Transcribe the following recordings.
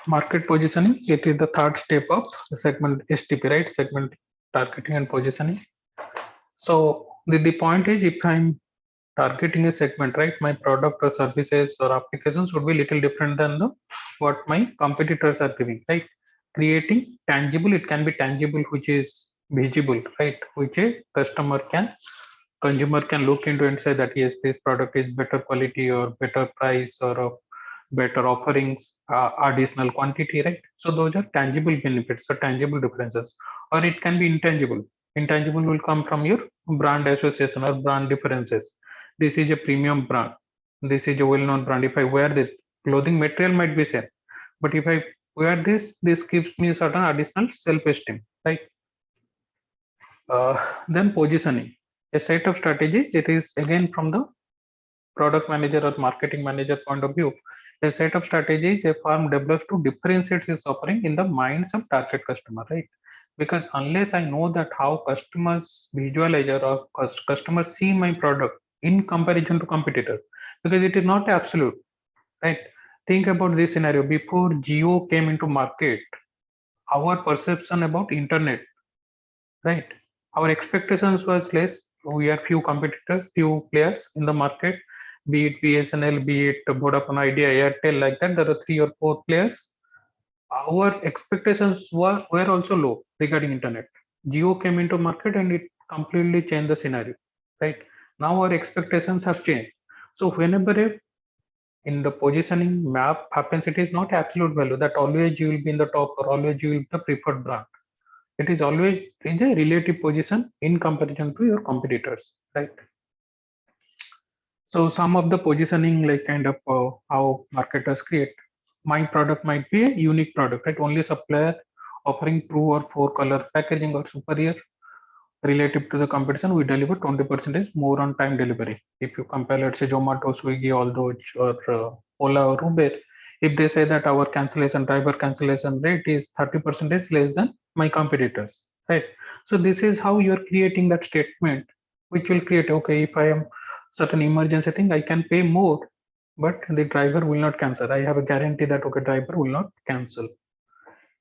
Market positioning, it is the third step of the segment STP, right? Segment targeting and positioning. So the point is, if I'm targeting a segment, right, my product or services or applications would be little different than the what my competitors are giving, right? Creating tangible, it can be tangible, which is visible, right? Which a consumer can look into and say that yes, this product is better quality or better price or better offerings, additional quantity, right? So those are tangible benefits or tangible differences. Or it can be intangible. Intangible will come from your brand association or brand differences. This is a premium brand, this is a well-known brand. If I wear this, clothing material might be same, but if I wear this gives me certain additional self-esteem, right? Then positioning, a set of strategies, it is again from the product manager or marketing manager point of view. A set of strategies a firm develops to differentiate its offering in the minds of target customer, right? Because unless I know that how customers visualize or customers see my product in comparison to competitor, because it is not absolute, right? Think about this scenario. Before Geo came into market, our perception about internet, right, our expectations was less. We are few competitors, few players in the market, be it BSNL, be it Vodafone Idea, Airtel, like that there are three or four players. Our expectations were also low regarding internet. Geo came into market and it completely changed the scenario, right? Now our expectations have changed. So whenever in the positioning map happens, it is not absolute value that always you will be in the top or always you will be the preferred brand. It is always in a relative position in comparison to your competitors, right? So some of the positioning, like kind of how marketers create, my product might be a unique product, right? Only supplier offering true or four color packaging or superior relative to the competition, we deliver 20% more on time delivery. If you compare, let's say Zomato, Swiggy, all those, or Ola or Uber, if they say that our cancellation, driver cancellation rate is 30% less than my competitors, right? So this is how you are creating that statement, which will create, okay, if I am certain emergency thing, I can pay more, but the driver will not cancel. I have a guarantee that okay, driver will not cancel.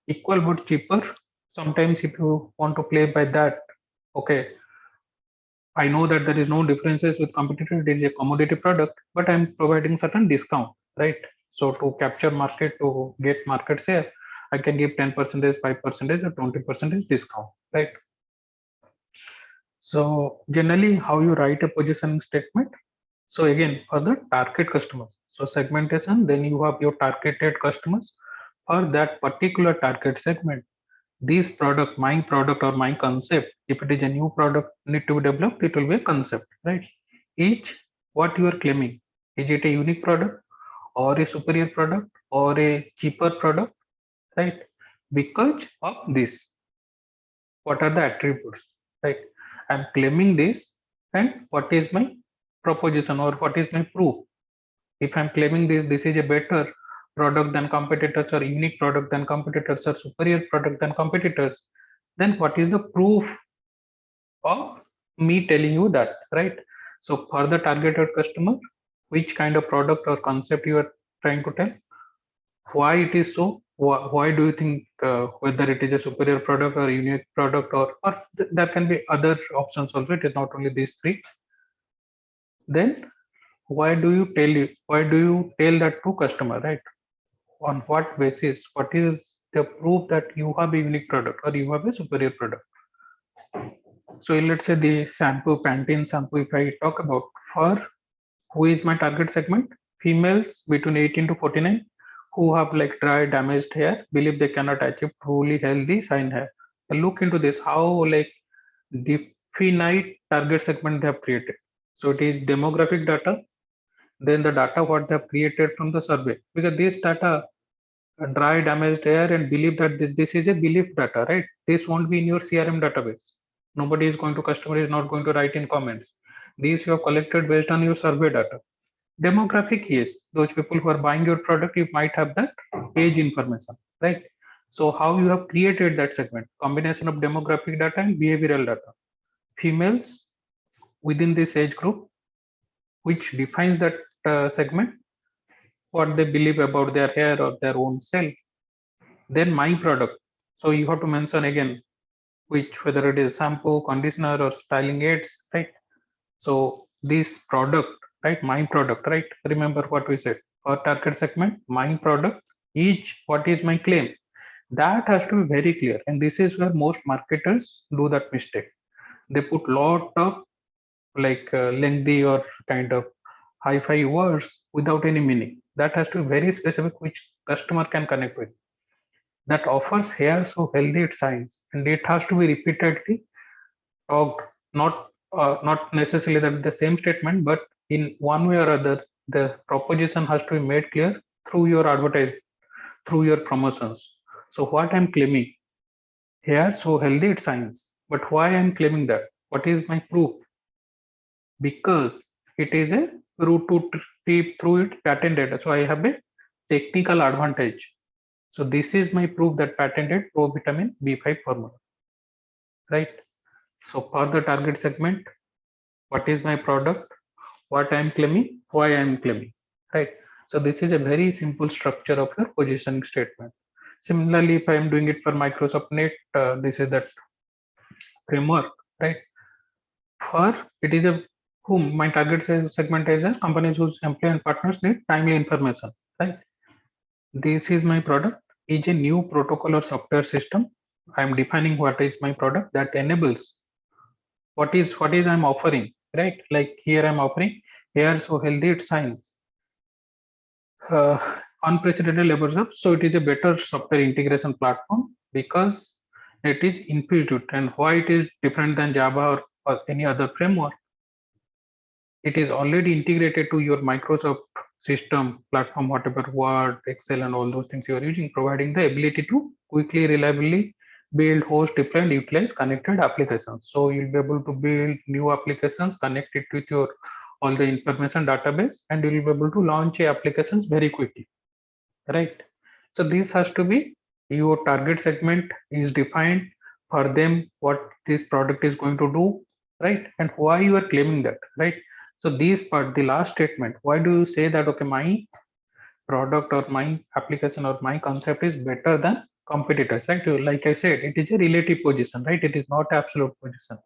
Equal but cheaper. Sometimes if you want to play by that, okay, I know that there is no differences with competitor. It is a commodity product, but I'm providing certain discount, right? So to capture market, to get market share, I can give 10%, 5%, or 20% discount, right? So generally, how you write a positioning statement. So again, for the target customers. So segmentation, then you have your targeted customers for that particular target segment. This product, my product or my concept, if it is a new product need to be developed, it will be a concept, right? Each what you are claiming, is it a unique product or a superior product or a cheaper product, right? Because of this, what are the attributes, right? I'm claiming this, and what is my proposition or what is my proof? If I'm claiming this is a better product than competitors or unique product than competitors or superior product than competitors, then what is the proof of me telling you that, right? So for the targeted customer, which kind of product or concept you are trying to tell, why it is so, why do you think whether it is a superior product or unique product, or there can be other options also, it is not only these three. Then why do you tell that to customer, right? On what basis, what is the proof that you have a unique product or you have a superior product? So let's say the shampoo, Pantene shampoo, if I talk about, for who is my target segment, females between 18 to 49 who have like dry damaged hair, believe they cannot achieve truly healthy shine hair. Look into this, how like definite target segment they have created. So it is demographic data, then the data what they have created from the survey, because this data, dry damaged hair, and believe that this is a belief data, right? This won't be in your CRM database. Nobody is going to, customer is not going to write in comments. These you have collected based on your survey data. Demographic, yes, those people who are buying your product, you might have that age information, right? So how you have created that segment, combination of demographic data and behavioral data. Females within this age group, which defines that segment, what they believe about their hair or their own self. Then my product. So you have to mention again which, whether it is shampoo, conditioner, or styling aids, right? So this product, right? My product, right? Remember what we said for target segment. My product is what is my claim. That has to be very clear, and this is where most marketers do that mistake. They put lot of lengthy or kind of hi-fi words without any meaning. That has to be very specific, which customer can connect with. That offers hair so healthy it shines, and it has to be repeatedly talked, not necessarily that the same statement, but in one way or other, the proposition has to be made clear through your advertising, through your promotions. So what I'm claiming here, so healthy it shines, but why I'm claiming that? What is my proof? Because it is a route to trip through its patent data. So I have a technical advantage. So this is my proof that patented provitamin B5 formula, right? So for the target segment, what is my product, what I am claiming, why I am claiming, right? So this is a very simple structure of your positioning statement. Similarly, if I am doing it for Microsoft Net, this is that framework, right? For it is a whom my target segment is a companies whose employee and partners need timely information, right? This is my product is a new protocol or software system. I am defining what is my product that enables what is I'm offering, right? Like here I'm offering hair so healthy it shines, uh, unprecedented levels of. So it is a better software integration platform because it is intuitive. And why it is different than Java or any other framework? It is already integrated to your Microsoft system platform, whatever Word, Excel, and all those things you are using, providing the ability to quickly, reliably build, host, deploy, and utilize connected applications. So you'll be able to build new applications connected with your all the information database, and you'll be able to launch applications very quickly, right? So this has to be your target segment is defined for them what this product is going to do, right? And why you are claiming that, right? So this part, the last statement, why do you say that okay, my product or my application or my concept is better than competitors, right? Like I said, it is a relative position, right? It is not absolute position.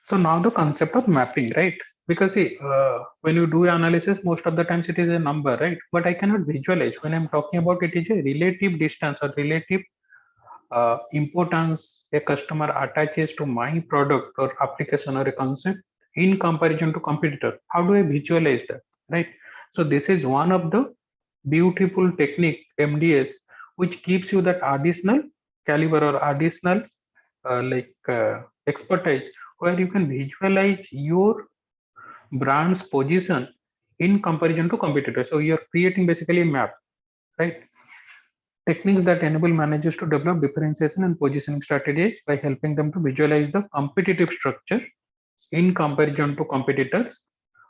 So now the concept of mapping, right? Because see, when you do analysis, most of the times it is a number, right? But I cannot visualize when I'm talking about it is a relative distance or relative importance a customer attaches to my product or application or a concept in comparison to competitor. How do I visualize that, right? So this is one of the beautiful technique MDS, which gives you that additional caliber or additional expertise where you can visualize your brand's position in comparison to competitors. So you're creating basically a map, right? Techniques that enable managers to develop differentiation and positioning strategies by helping them to visualize the competitive structure in comparison to competitors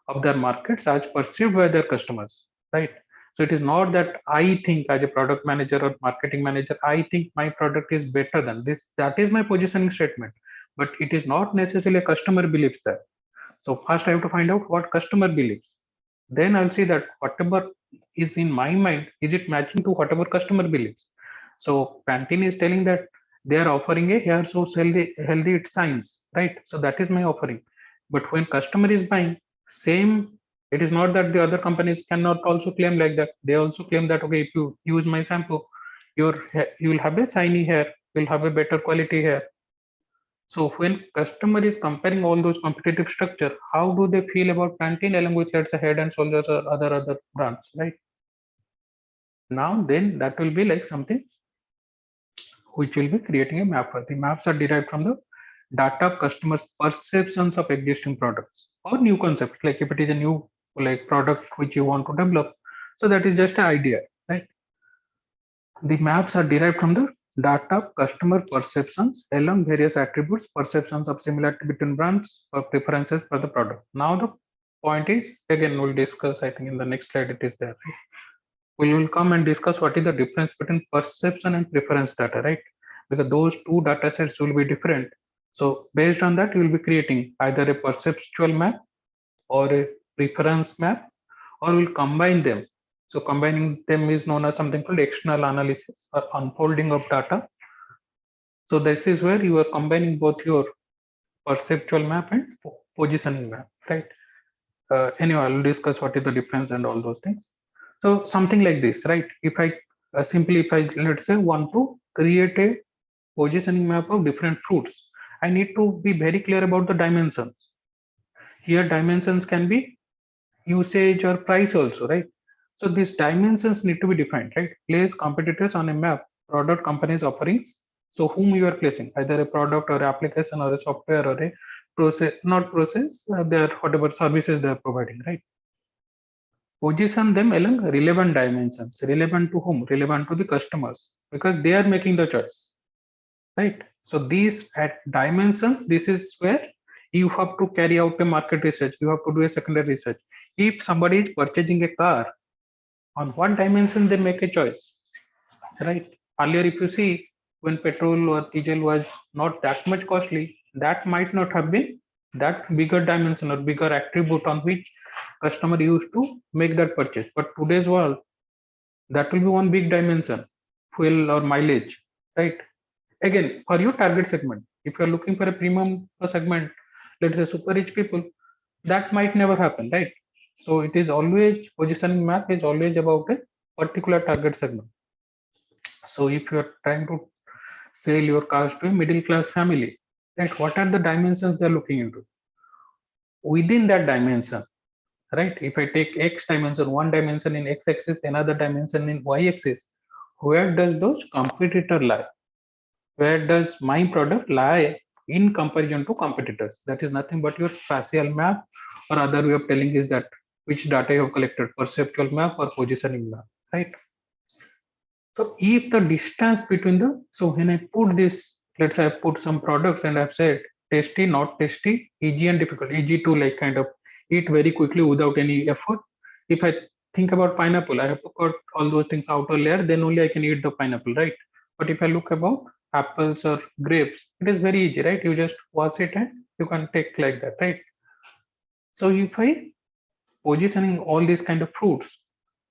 of their markets as perceived by their customers, right? So it is not that I think as a product manager or marketing manager, I think my product is better than this. That is my positioning statement, but it is not necessarily a customer believes that. So first I have to find out what customer believes. Then I'll see that whatever is in my mind, is it matching to whatever customer believes? So Pantene is telling that they are offering a hair so healthy it shines, right? So that is my offering. But when customer is buying, same, it is not that the other companies cannot also claim like that. They also claim that okay, if you use my shampoo, you will have a shiny hair, you'll have a better quality hair. So when customer is comparing all those competitive structure, how do they feel about Pantene along with let's say Head and Shoulders or other brands, right? Now then that will be like something which will be creating a map. The maps are derived from the data of customers' perceptions of existing products or new concepts. Like if it is a new like product which you want to develop, so that is just an idea, right? The maps are derived from the data of customer perceptions along various attributes, perceptions of similarity between brands or preferences for the product. Now the point is again we'll discuss. I think in the next slide it is there. Right? We will come and discuss what is the difference between perception and preference data, right? Because those two data sets will be different. So based on that, you will be creating either a perceptual map or a preference map, or will combine them. So combining them is known as something called external analysis or unfolding of data. So this is where you are combining both your perceptual map and positioning map, right? Anyway, I'll discuss what is the difference and all those things. So something like this, right? If I simply, if I let's say want to create a positioning map of different fruits, I need to be very clear about the dimensions. Here, dimensions can be usage or price also, right? So these dimensions need to be defined, right? Place competitors on a map, product companies offerings. So whom you are placing, either a product or application or a software or a process, not process, their whatever services they are providing, right? Position them along relevant dimensions. Relevant to whom? Relevant to the customers, because they are making the choice, right? So these at dimensions, this is where you have to carry out a market research. You have to do a secondary research. If somebody is purchasing a car, on what dimension they make a choice, right? Earlier, if you see, when petrol or diesel was not that much costly, that might not have been that bigger dimension or bigger attribute on which customer used to make that purchase. But today's world, that will be one big dimension, fuel or mileage, right? Again, for your target segment, if you're looking for a premium segment, let's say super rich people, that might never happen, right? So it is always, positioning map is always about a particular target segment. So if you are trying to sell your cars to a middle class family, right, what are the dimensions they're looking into? Within that dimension, right? If I take X dimension, one dimension in X axis, another dimension in Y axis, where does those competitor lie? Where does my product lie in comparison to competitors? That is nothing but your spatial map, or other way of telling is that which data you have collected, perceptual map or positioning map, right? So if the distance between the, so when I put this, let's say I put some products and I've said tasty, not tasty, easy and difficult. Easy to like kind of eat very quickly without any effort. If I think about pineapple, I have to cut all those things outer layer, then only I can eat the pineapple, right? But if I look about apples or grapes, it is very easy, right? You just wash it and you can take like that, right? So if I positioning all these kind of fruits,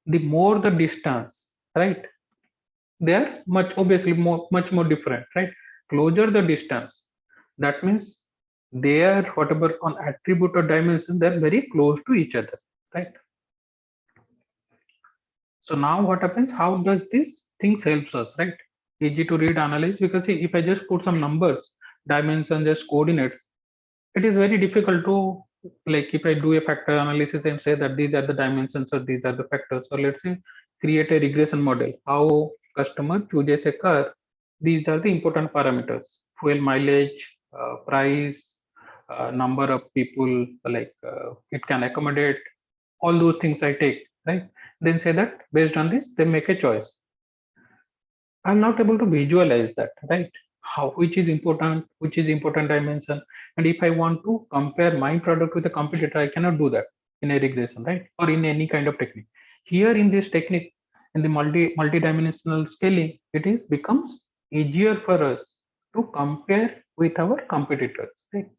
the more the distance, right? They are much obviously much more different, right? Closer the distance, that means they are whatever on attribute or dimension, they're very close to each other, right? So now what happens, how does this things helps us, right? Easy to read, analyze, because see, if I just put some numbers, dimensions, just coordinates, it is very difficult to, like if I do a factor analysis and say that these are the dimensions or these are the factors, or let's say create a regression model, how customer chooses a car, these are the important parameters: fuel mileage, price, number of people, like it can accommodate, all those things I take, right? Then say that based on this they make a choice. I'm not able to visualize that, right? How, which is important dimension, and if I want to compare my product with a competitor, I cannot do that in a regression, right? Or in any kind of technique. Here in this technique, in the multi-dimensional scaling, it is becomes easier for us to compare with our competitors, right?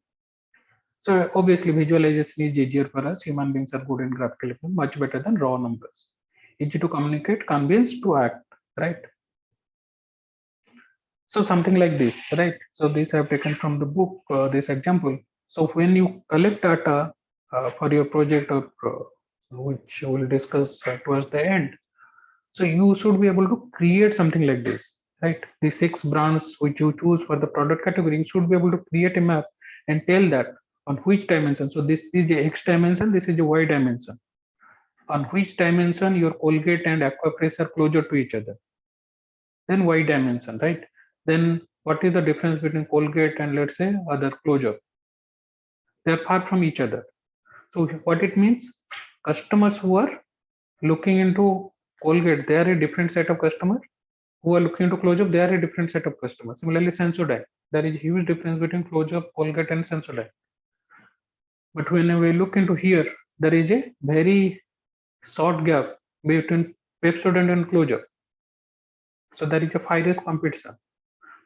So obviously visualization is easier for us. Human beings are good in graphical development, much better than raw numbers. Easy to communicate, convince to act, right? So something like this, right? So this I have taken from the book, this example. So when you collect data for your project, or which we'll discuss towards the end, so you should be able to create something like this, right? The 6 brands which you choose for the product category, you should be able to create a map and tell that on which dimension. So this is the X dimension, this is the Y dimension. On which dimension your Colgate and Aquapress are closer to each other. Then Y dimension, right? Then what is the difference between Colgate and let's say other closure? They are far from each other. So what it means, customers who are looking into Colgate, they are a different set of customers. Who are looking into closure, they are a different set of customers. Similarly, Sensodyne, there is a huge difference between closure, Colgate, and Sensodyne. But when we look into here, there is a very short gap between Pepsodent and closure. So there is a fierce competition.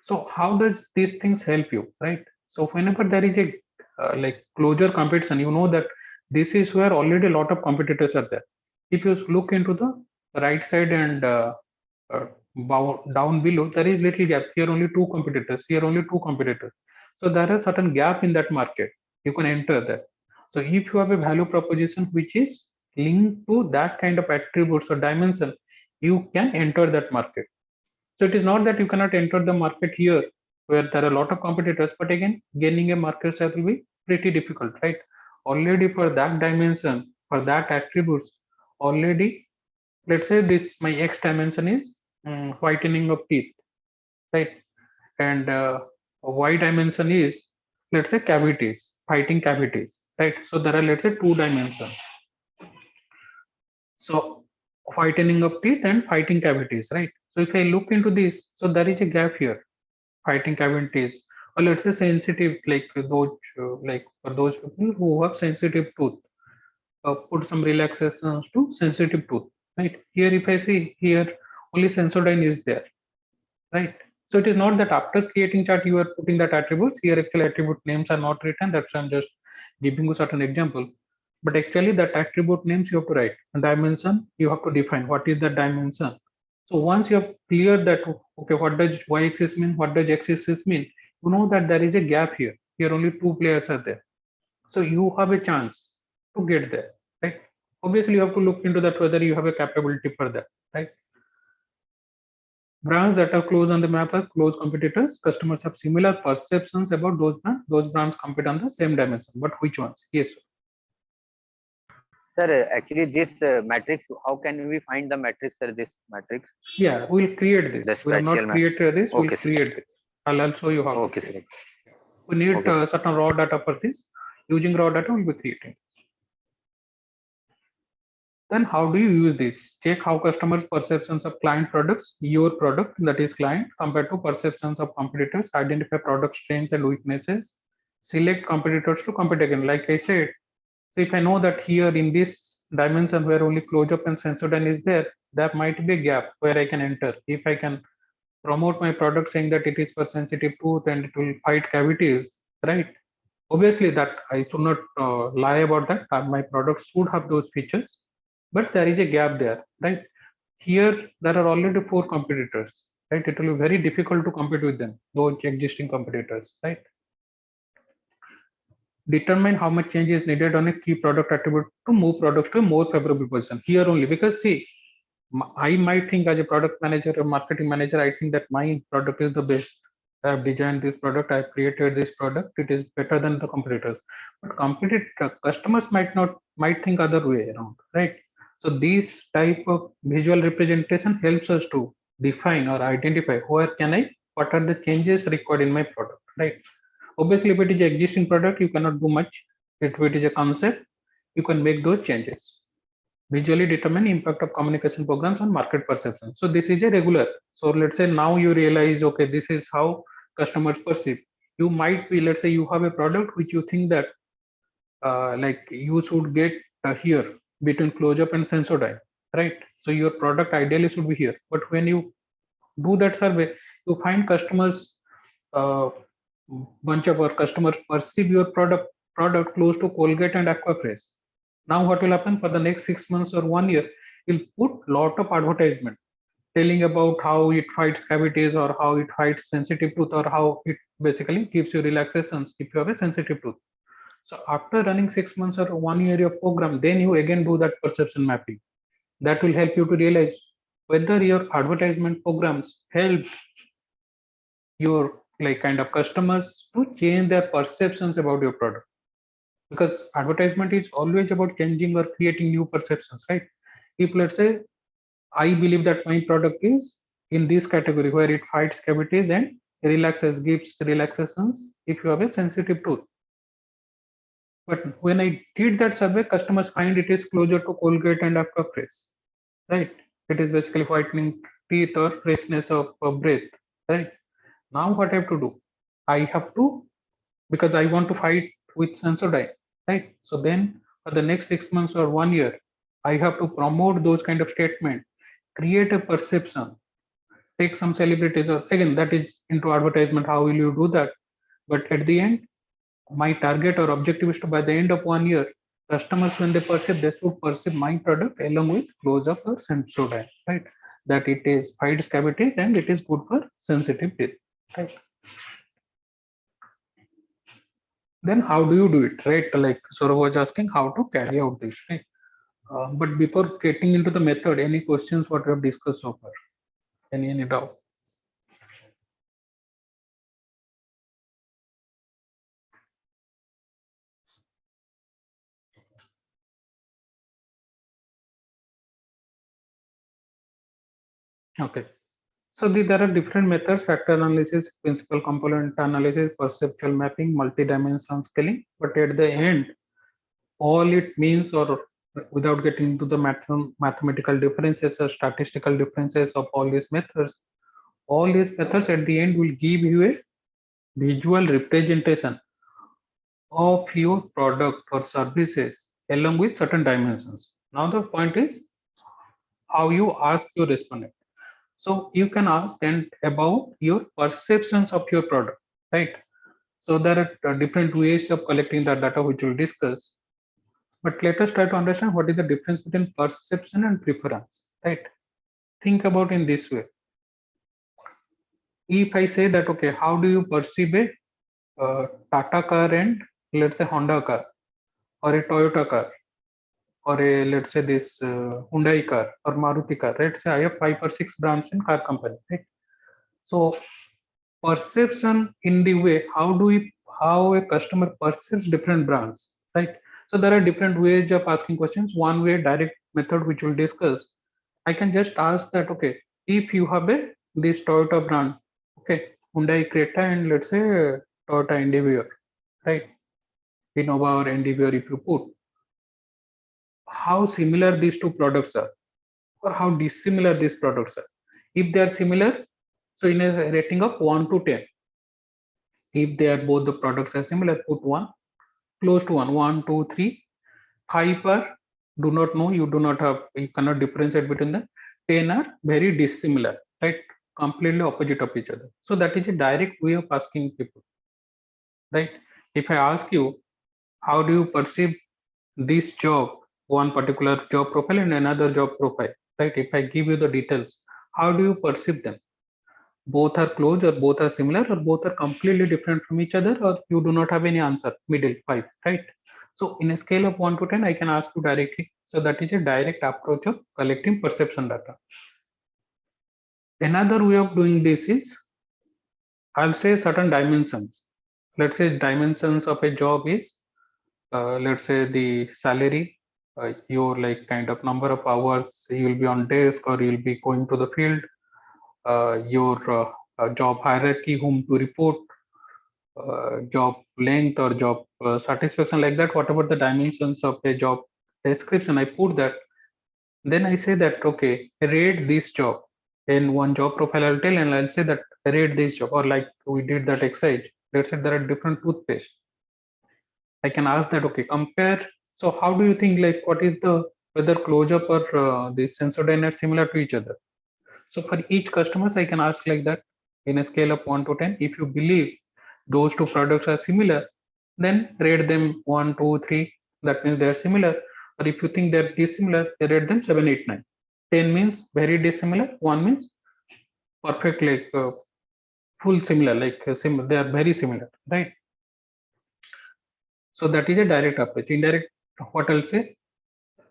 So how does these things help you, right? So whenever there is a like closure competition, you know that This is where already a lot of competitors are there. If you look into the right side and uh, down below, there is little gap. Here only two competitors. Here only two competitors. So there are certain gap in that market. You can enter there. So if you have a value proposition which is linked to that kind of attributes or dimension, you can enter that market. So it is not that you cannot enter the market here where there are a lot of competitors, but again, gaining a market share will be pretty difficult, right? Already for that dimension, for that attributes, already, let's say this my X dimension is whitening of teeth, right? And Y dimension is, let's say, cavities, fighting cavities, right? So there are, let's say, two dimensions. So whitening of teeth and fighting cavities, right? So if I look into this, so there is a gap here, fighting cavities, or let's say sensitive, like those, like for those people who have sensitive tooth, put some relaxations to sensitive tooth, right? Here, if I see here, only Sensodyne is there, right? So it is not that after creating chart you are putting that attributes. Here actual attribute names are not written. That's why I'm just giving you certain example. But actually that attribute names you have to write. And dimension you have to define what is the dimension. So once you have cleared that, okay, what does y-axis mean, what does x-axis mean, you know that there is a gap here. Here only two players are there. So you have a chance to get there, right? Obviously you have to look into that whether you have a capability for that, right? Brands that are close on the map are close competitors. Customers have similar perceptions about those brands. Those brands compete on the same dimension. But which ones? Yes. Sir, actually, this matrix, how can we find the matrix, sir? This matrix, Yeah, we'll create the this. We have spatial not map. created this. We'll Okay, sir. create this. I'll show you how to Okay, create. sir. We need Okay, sir. certain raw data for this. Using raw data, we'll be creating. Then how do you use this? Check how customers' perceptions of client products, your product, that is client, compared to perceptions of competitors. Identify product strengths and weaknesses. Select competitors to compete again. Like I said, so if I know that here in this dimension where only close-up and Sensodyne is there, there might be a gap where I can enter. If I can promote my product saying that it is for sensitive tooth and it will fight cavities, right? Obviously, that I should not lie about that. My product should have those features, but there is a gap there, right? Here there are already four competitors, right? It will be very difficult to compete with them, those existing competitors, right? Determine how much change is needed on a key product attribute to move products to a more favorable position. Here only, because see, I might think as a product manager or marketing manager, I think that my product is the best. I have designed this product, I have created this product, it is better than the competitors. But customers might think other way around, right? So this type of visual representation helps us to define or identify where can I, what are the changes required in my product, right? Obviously, if it is an existing product, you cannot do much. If it is a concept, you can make those changes. Visually determine impact of communication programs on market perception. So this is a regular. So let's say now you realize, okay, this is how customers perceive. You might be, let's say you have a product which you think that like you should get here between close-up and Sensodyne, right? So your product ideally should be here. But when you do that survey, you find customers uh, bunch of our customers perceive your product close to Colgate and Aquafresh. Now what will happen for the next 6 months or 1 year? You'll put lot of advertisement telling about how it fights cavities or how it fights sensitive tooth or how it basically gives you relaxations if you have a sensitive tooth. So after running 6 months or 1 year of program, then you again do that perception mapping. That will help you to realize whether your advertisement programs help your like kind of customers to change their perceptions about your product, because advertisement is always about changing or creating new perceptions, right? If let's say I believe that my product is in this category where it fights cavities and relaxes, gives relaxations if you have a sensitive tooth, but when I did that survey, customers find it is closer to Colgate and Aquafresh, right? It is basically whitening teeth or freshness of breath, right? Now what I have to do, I have to, because I want to fight with Sensodyne, right? So then for the next 6 months or 1 year, I have to promote those kind of statement, create a perception, take some celebrities, or again that is into advertisement. How will you do that? But at the end, my target or objective is to by the end of 1 year, Customers, when they perceive, they should perceive my product along with close-up or Sensodyne, right? That it is fights cavities and it is good for sensitive teeth, right? Then how do you do it, right? Like Saurav was asking how to carry out this, right? But before getting into the method, any questions what we have discussed so far? Any doubt? Okay. So there are different methods: factor analysis, principal component analysis, perceptual mapping, multi-dimensional scaling. But at the end, all it means, or without getting into the mathematical differences or statistical differences of all these methods at the end will give you a visual representation of your product or services along with certain dimensions. Now the point is how you ask your respondent. So you can ask and about your perceptions of your product, right? So there are different ways of collecting the data which we'll discuss. But let us try to understand what is the difference between perception and preference, right? Think about in this way. If I say that, okay, how do you perceive a Tata car and let's say Honda car or a Toyota car or a let's say this Hyundai car or Maruti car, right? Say I have 5 or 6 brands in car company, right? So perception in the way how a customer perceives different brands, right? So there are different ways of asking questions. One way, direct method, which we'll discuss. I can just ask that, okay, if you have a this Toyota brand, okay, Hyundai Creta and let's say Toyota Endeavor, right? Innova or Endeavor, if you put, how similar these two products are or how dissimilar these products are. If they are similar, so in a rating of 1 to 10, if they are both the products are similar, put 1, close to 1, 1, 2, 3, 5 are do not know, you do not have, you cannot differentiate between them. 10 are very dissimilar, right? Completely opposite of each other. So that is a direct way of asking people, right? If I ask you, how do you perceive this job, one particular job profile and another job profile, right? If I give you the details, how do you perceive them? Both are close or both are similar or both are completely different from each other, or you do not have any answer, middle 5, right? So in a scale of 1 to 10, I can ask you directly. So that is a direct approach of collecting perception data. Another way of doing this is, I'll say certain dimensions. Let's say dimensions of a job is, let's say the salary, your like kind of number of hours you will be on desk or you'll be going to the field, your job hierarchy, whom to report, job length or job satisfaction, like that, whatever the dimensions of a job description, I put that. Then I say that, okay, rate this job. In one job profile I'll tell and I'll say that rate this job, or like we did that exercise. Let's say there are different toothpaste. I can ask that, okay, compare. So how do you think, like, what is the, whether close up or the Sensodyne are similar to each other? So for each customers, I can ask like that in a scale of 1 to 10. If you believe those two products are similar, then rate them 1, 2, 3. That means they are similar. Or if you think they are dissimilar, they rate them 7, 8, 9. 10 means very dissimilar. 1 means perfect, like full similar, like they are very similar, right? So that is a direct approach. Indirect, what I'll say,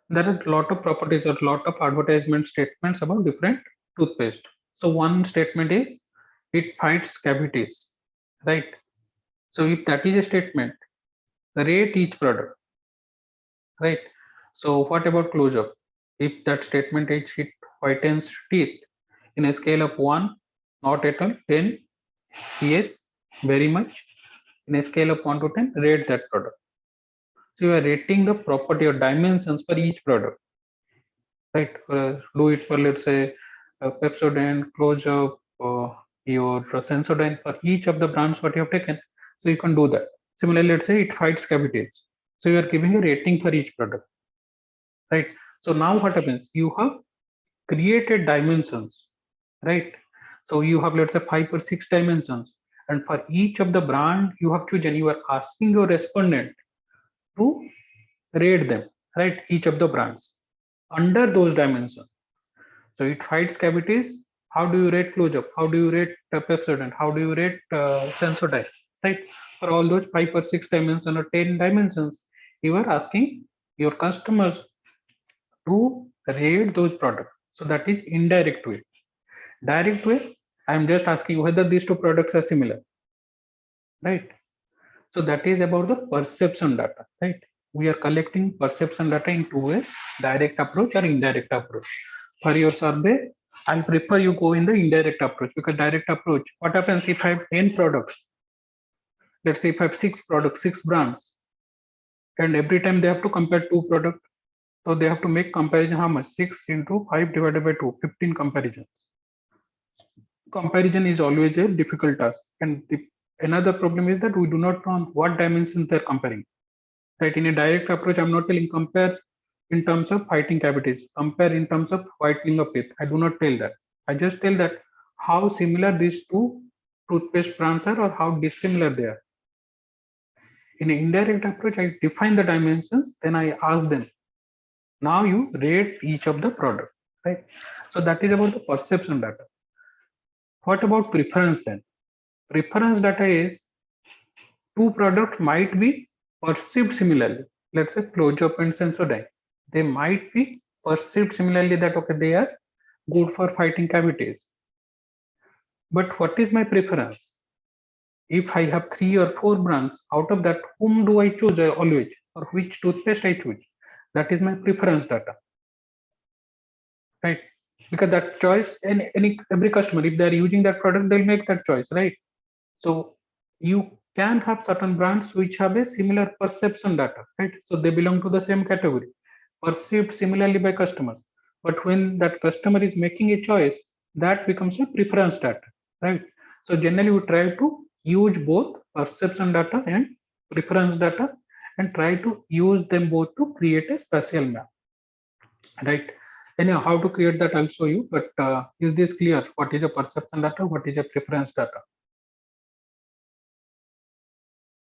there are a lot of properties or lot of advertisement statements about different toothpaste. So one statement is it fights cavities, right? So if that is a statement, rate each product, right? So what about close-up? If that statement is it whitens teeth in a scale of 1, not at all, 10, yes, very much. In a scale of 1 to 10, rate that product. So you are rating the property or dimensions for each product, right? Do it for, let's say, Pepsodent, Close-up, your Sensodyne, for each of the brands what you have taken. So you can do that. Similarly, let's say it fights cavities. So you are giving a rating for each product, right? So now what happens? You have created dimensions, right? So you have, let's say, 5 or 6 dimensions, and for each of the brand you have chosen, you are asking your respondent to rate them, right? Each of the brands under those dimensions. So it hides cavities. How do you rate close-up? How do you rate Pepsodent? How do you rate Sensodyne? Right? For all those 5 or 6 dimensions or 10 dimensions, you are asking your customers to rate those products. So that is indirect way. Direct way, I am just asking whether these two products are similar, right? So that is about the perception data, right? We are collecting perception data in two ways: direct approach or indirect approach. For your survey, I'll prefer you go in the indirect approach, because direct approach, what happens if I have 10 products? Let's say if I have 6 products, 6 brands, and every time they have to compare 2 products, so they have to make comparison how much? 6 into 5 divided by 2, 15 comparisons. Comparison is always a difficult task. And another problem is that we do not know on what dimensions they're comparing. Right? In a direct approach, I'm not telling compare in terms of fighting cavities, compare in terms of whitening of teeth. I do not tell that. I just tell that how similar these two toothpaste brands are or how dissimilar they are. In an indirect approach, I define the dimensions, then I ask them, now you rate each of the product, right? So that is about the perception data. What about preference then? Preference data is two products might be perceived similarly. Let's say close-up and Sensodyne. They might be perceived similarly that okay, they are good for fighting cavities. But what is my preference? If I have 3 or 4 brands, out of that, whom do I choose always, or which toothpaste I choose? That is my preference data, right? Because that choice, any every customer, if they are using that product, they'll make that choice, right? So you can have certain brands which have a similar perception data, right? So they belong to the same category, perceived similarly by customers. But when that customer is making a choice, that becomes a preference data, right? So generally we try to use both perception data and preference data and try to use them both to create a spatial map, right? Anyhow, how to create that I'll show you, but is this clear? What is a perception data? What is a preference data?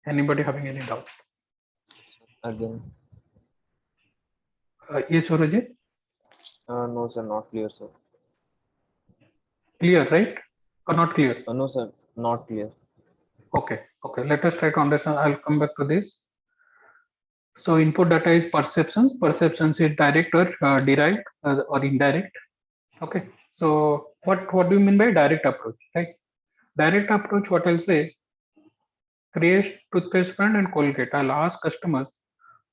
Anybody having any doubt? Again, Yes, Surajit? no, sir, not clear, sir. Clear, right? Or not clear? No, sir, not clear. Okay, okay. Let us try to understand. I'll come back to this. So input data is perceptions. Perceptions is direct or derived or indirect. Okay. So what do you mean by direct approach, right? Direct approach, what I'll say, create toothpaste brand and Colgate. I'll ask customers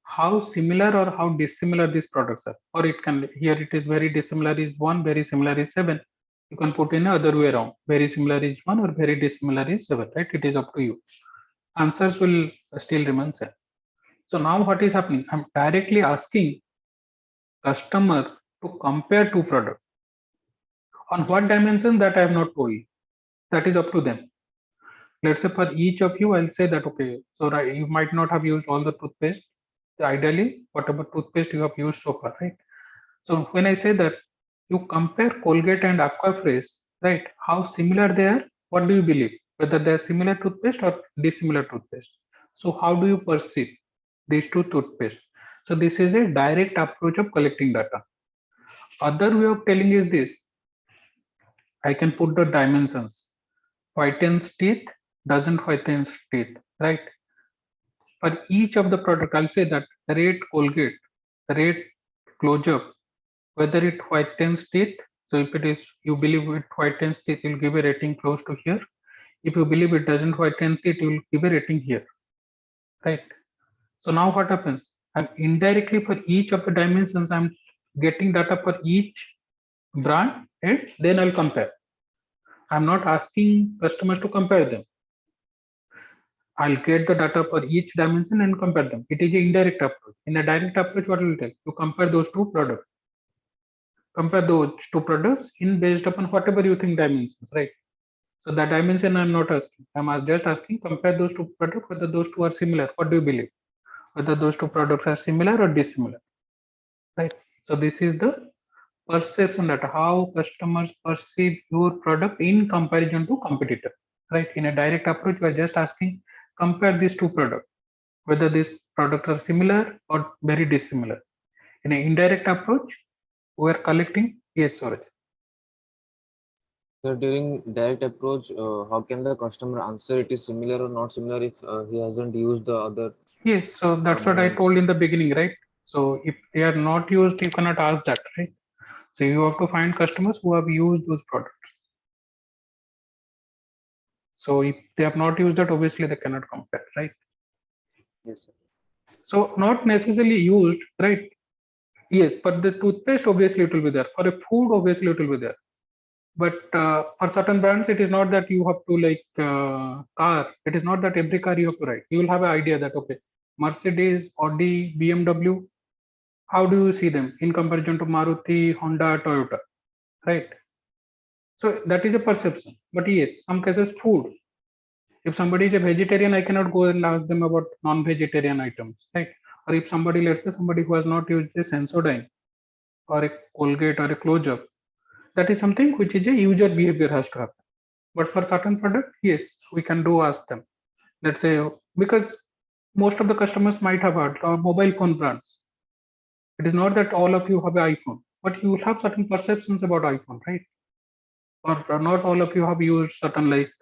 how similar or how dissimilar these products are. Or it can, here it is very dissimilar is 1, very similar is 7. You can put in other way around. Very similar is 1 or very dissimilar is 7, right? It is up to you. Answers will still remain same. So now what is happening? I'm directly asking customer to compare two products. On what dimension, that I have not told you. That is up to them. Let's say for each of you, I'll say that okay, so right, you might not have used all the toothpaste. Ideally, whatever toothpaste you have used so far, right? So when I say that you compare Colgate and Aquafresh, right? How similar they are? What do you believe? Whether they are similar toothpaste or dissimilar toothpaste. So how do you perceive these two toothpaste? So this is a direct approach of collecting data. Other way of telling is this: I can put the dimensions. Whitens teeth, doesn't whitens teeth, right? For each of the product, I'll say that rate Colgate, rate closure, whether it whitens teeth. So if it is, you believe it whitens teeth, you'll give a rating close to here. If you believe it doesn't whiten teeth, you'll give a rating here, right? So now what happens? I'm indirectly for each of the dimensions, I'm getting data for each brand and then I'll compare. I'm not asking customers to compare them. I'll get the data for each dimension and compare them. It is an indirect approach. In a direct approach, what will tell? You compare those two products. Compare those two products in based upon whatever you think dimensions, right? So that dimension I'm not asking. I'm just asking compare those two products, whether those two are similar. What do you believe? Whether those two products are similar or dissimilar, right? So this is the perception data, how customers perceive your product in comparison to competitor, right? In a direct approach, we're just asking compare these two products, whether this products are similar or very dissimilar. In an indirect approach, we are collecting. Yes, sorry. So during direct approach, how can the customer answer it is similar or not similar if he hasn't used the other Yes, so that's what I told brands? in the beginning, right? So if they are not used, you cannot ask that, right? So you have to find customers who have used those products. So if they have not used that, obviously they cannot compare, right? Yes, sir. So not necessarily used, right? Yes, but the toothpaste obviously it will be there. For a food, obviously it will be there. But for certain brands, it is not that you have to like car. It is not that every car you have to write. You will have an idea that okay, Mercedes, Audi, BMW. How do you see them in comparison to Maruti, Honda, Toyota, right? So that is a perception. But yes, some cases food. If somebody is a vegetarian, I cannot go and ask them about non-vegetarian items, right? Or if somebody, let's say somebody who has not used a Sensodyne or a Colgate or a close-up, that is something which is a user behavior has to happen. But for certain product, yes, we can do ask them. Let's say because most of the customers might have had mobile phone brands. It is not that all of you have an iPhone, but you will have certain perceptions about iPhone, right? Or not all of you have used certain like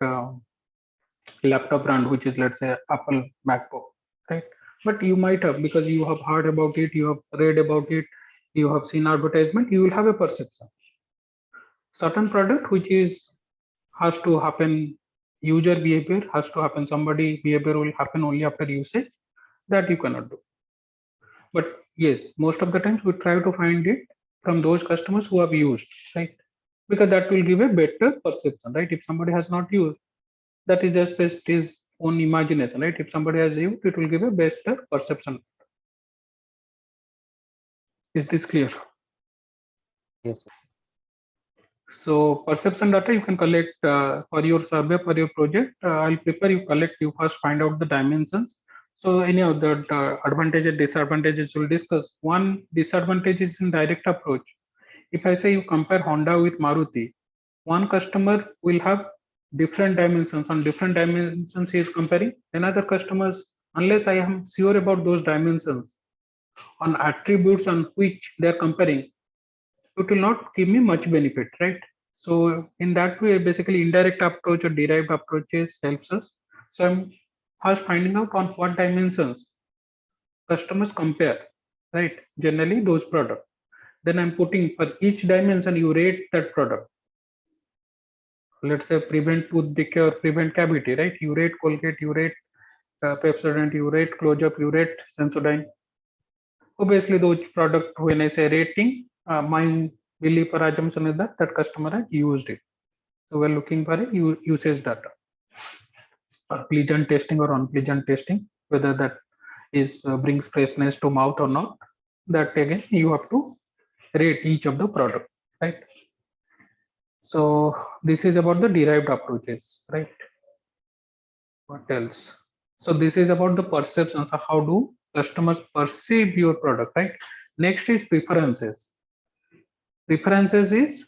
laptop brand, which is let's say Apple MacBook, right? But you might have because you have heard about it, you have read about it, you have seen advertisement, you will have a perception. Certain product which is has to happen, user behavior has to happen, somebody behavior will happen only after usage, that you cannot do. But yes, most of the times we try to find it from those customers who have used, right? Because that will give a better perception, right? If somebody has not used, that is just based his own imagination, right? If somebody has used, it will give a better perception. Is this clear? Yes, sir. So perception data you can collect for your survey, for your project. I'll prefer you collect, you first find out the dimensions. So anyhow, the advantages, disadvantages we'll discuss. One disadvantage is in direct approach. If I say you compare Honda with Maruti, one customer will have different dimensions. On different dimensions he is comparing. Another customers, unless I am sure about those dimensions on attributes on which they are comparing, it will not give me much benefit, right? So in that way, basically indirect approach or derived approaches helps us. So I'm first finding out on what dimensions customers compare, right? Generally those products. Then I'm putting for each dimension you rate that product. Let's say prevent tooth decay or prevent cavity, right? You rate Colgate, you rate Pepsodent, you rate Close-Up, you rate Sensodyne. Obviously, those product when I say rating, my belief or assumption is that that customer has used it. So we're looking for a usage data or pleasant testing or unpleasant testing, whether that is brings freshness to mouth or not. That again you have to rate each of the product, right? So this is about the derived approaches, right? What else? So this is about the perceptions of how do customers perceive your product, right? Next is preferences. Preferences is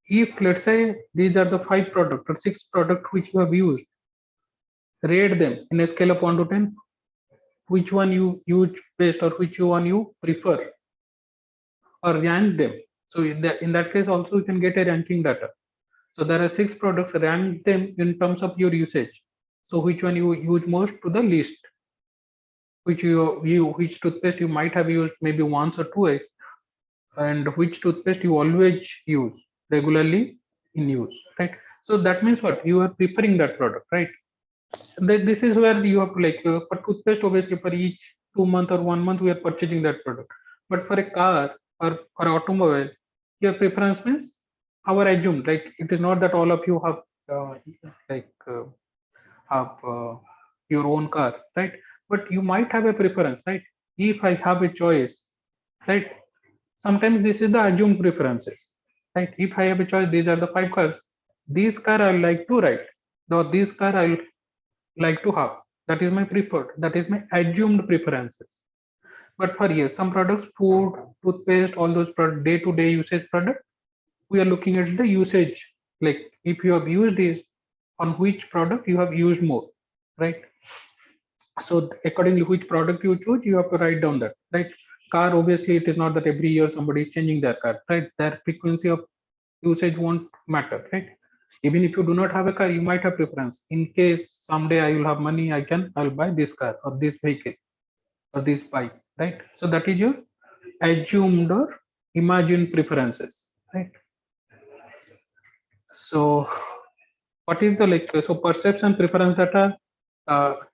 if let's say these are the 5 product or 6 product which you have used, rate them in a scale of 1 to 10, which one you use best or which one you prefer, or rank them. So in that case also you can get a ranking data. So there are 6 products, rank them in terms of your usage. So which one you use most to the least, which you which toothpaste you might have used maybe once or twice, and which toothpaste you always use regularly in use, right? So that means what you are preparing that product, right? This is where you have to like for toothpaste obviously for each 2 month or 1 month we are purchasing that product, but for a car or for automobile your preference means our assumed, like it is not that all of you have like have your own car, right? But you might have a preference, right? If I have a choice, right? Sometimes this is the assumed preferences, right? If I have a choice, these are the 5 cars, this car I like to ride, or this car I like to have, that is my preferred, that is my assumed preferences. But for yes, some products, food, toothpaste, all those day to day usage product, we are looking at the usage, like if you have used this, on which product you have used more, right? So accordingly, which product you choose, you have to write down that, right? Car, obviously, it is not that every year somebody is changing their car, right? Their frequency of usage won't matter, right? Even if you do not have a car, you might have preference. In case someday I will have money, I'll buy this car or this vehicle or this bike, right? So that is your assumed or imagined preferences, right? So what is the like so perception preference data,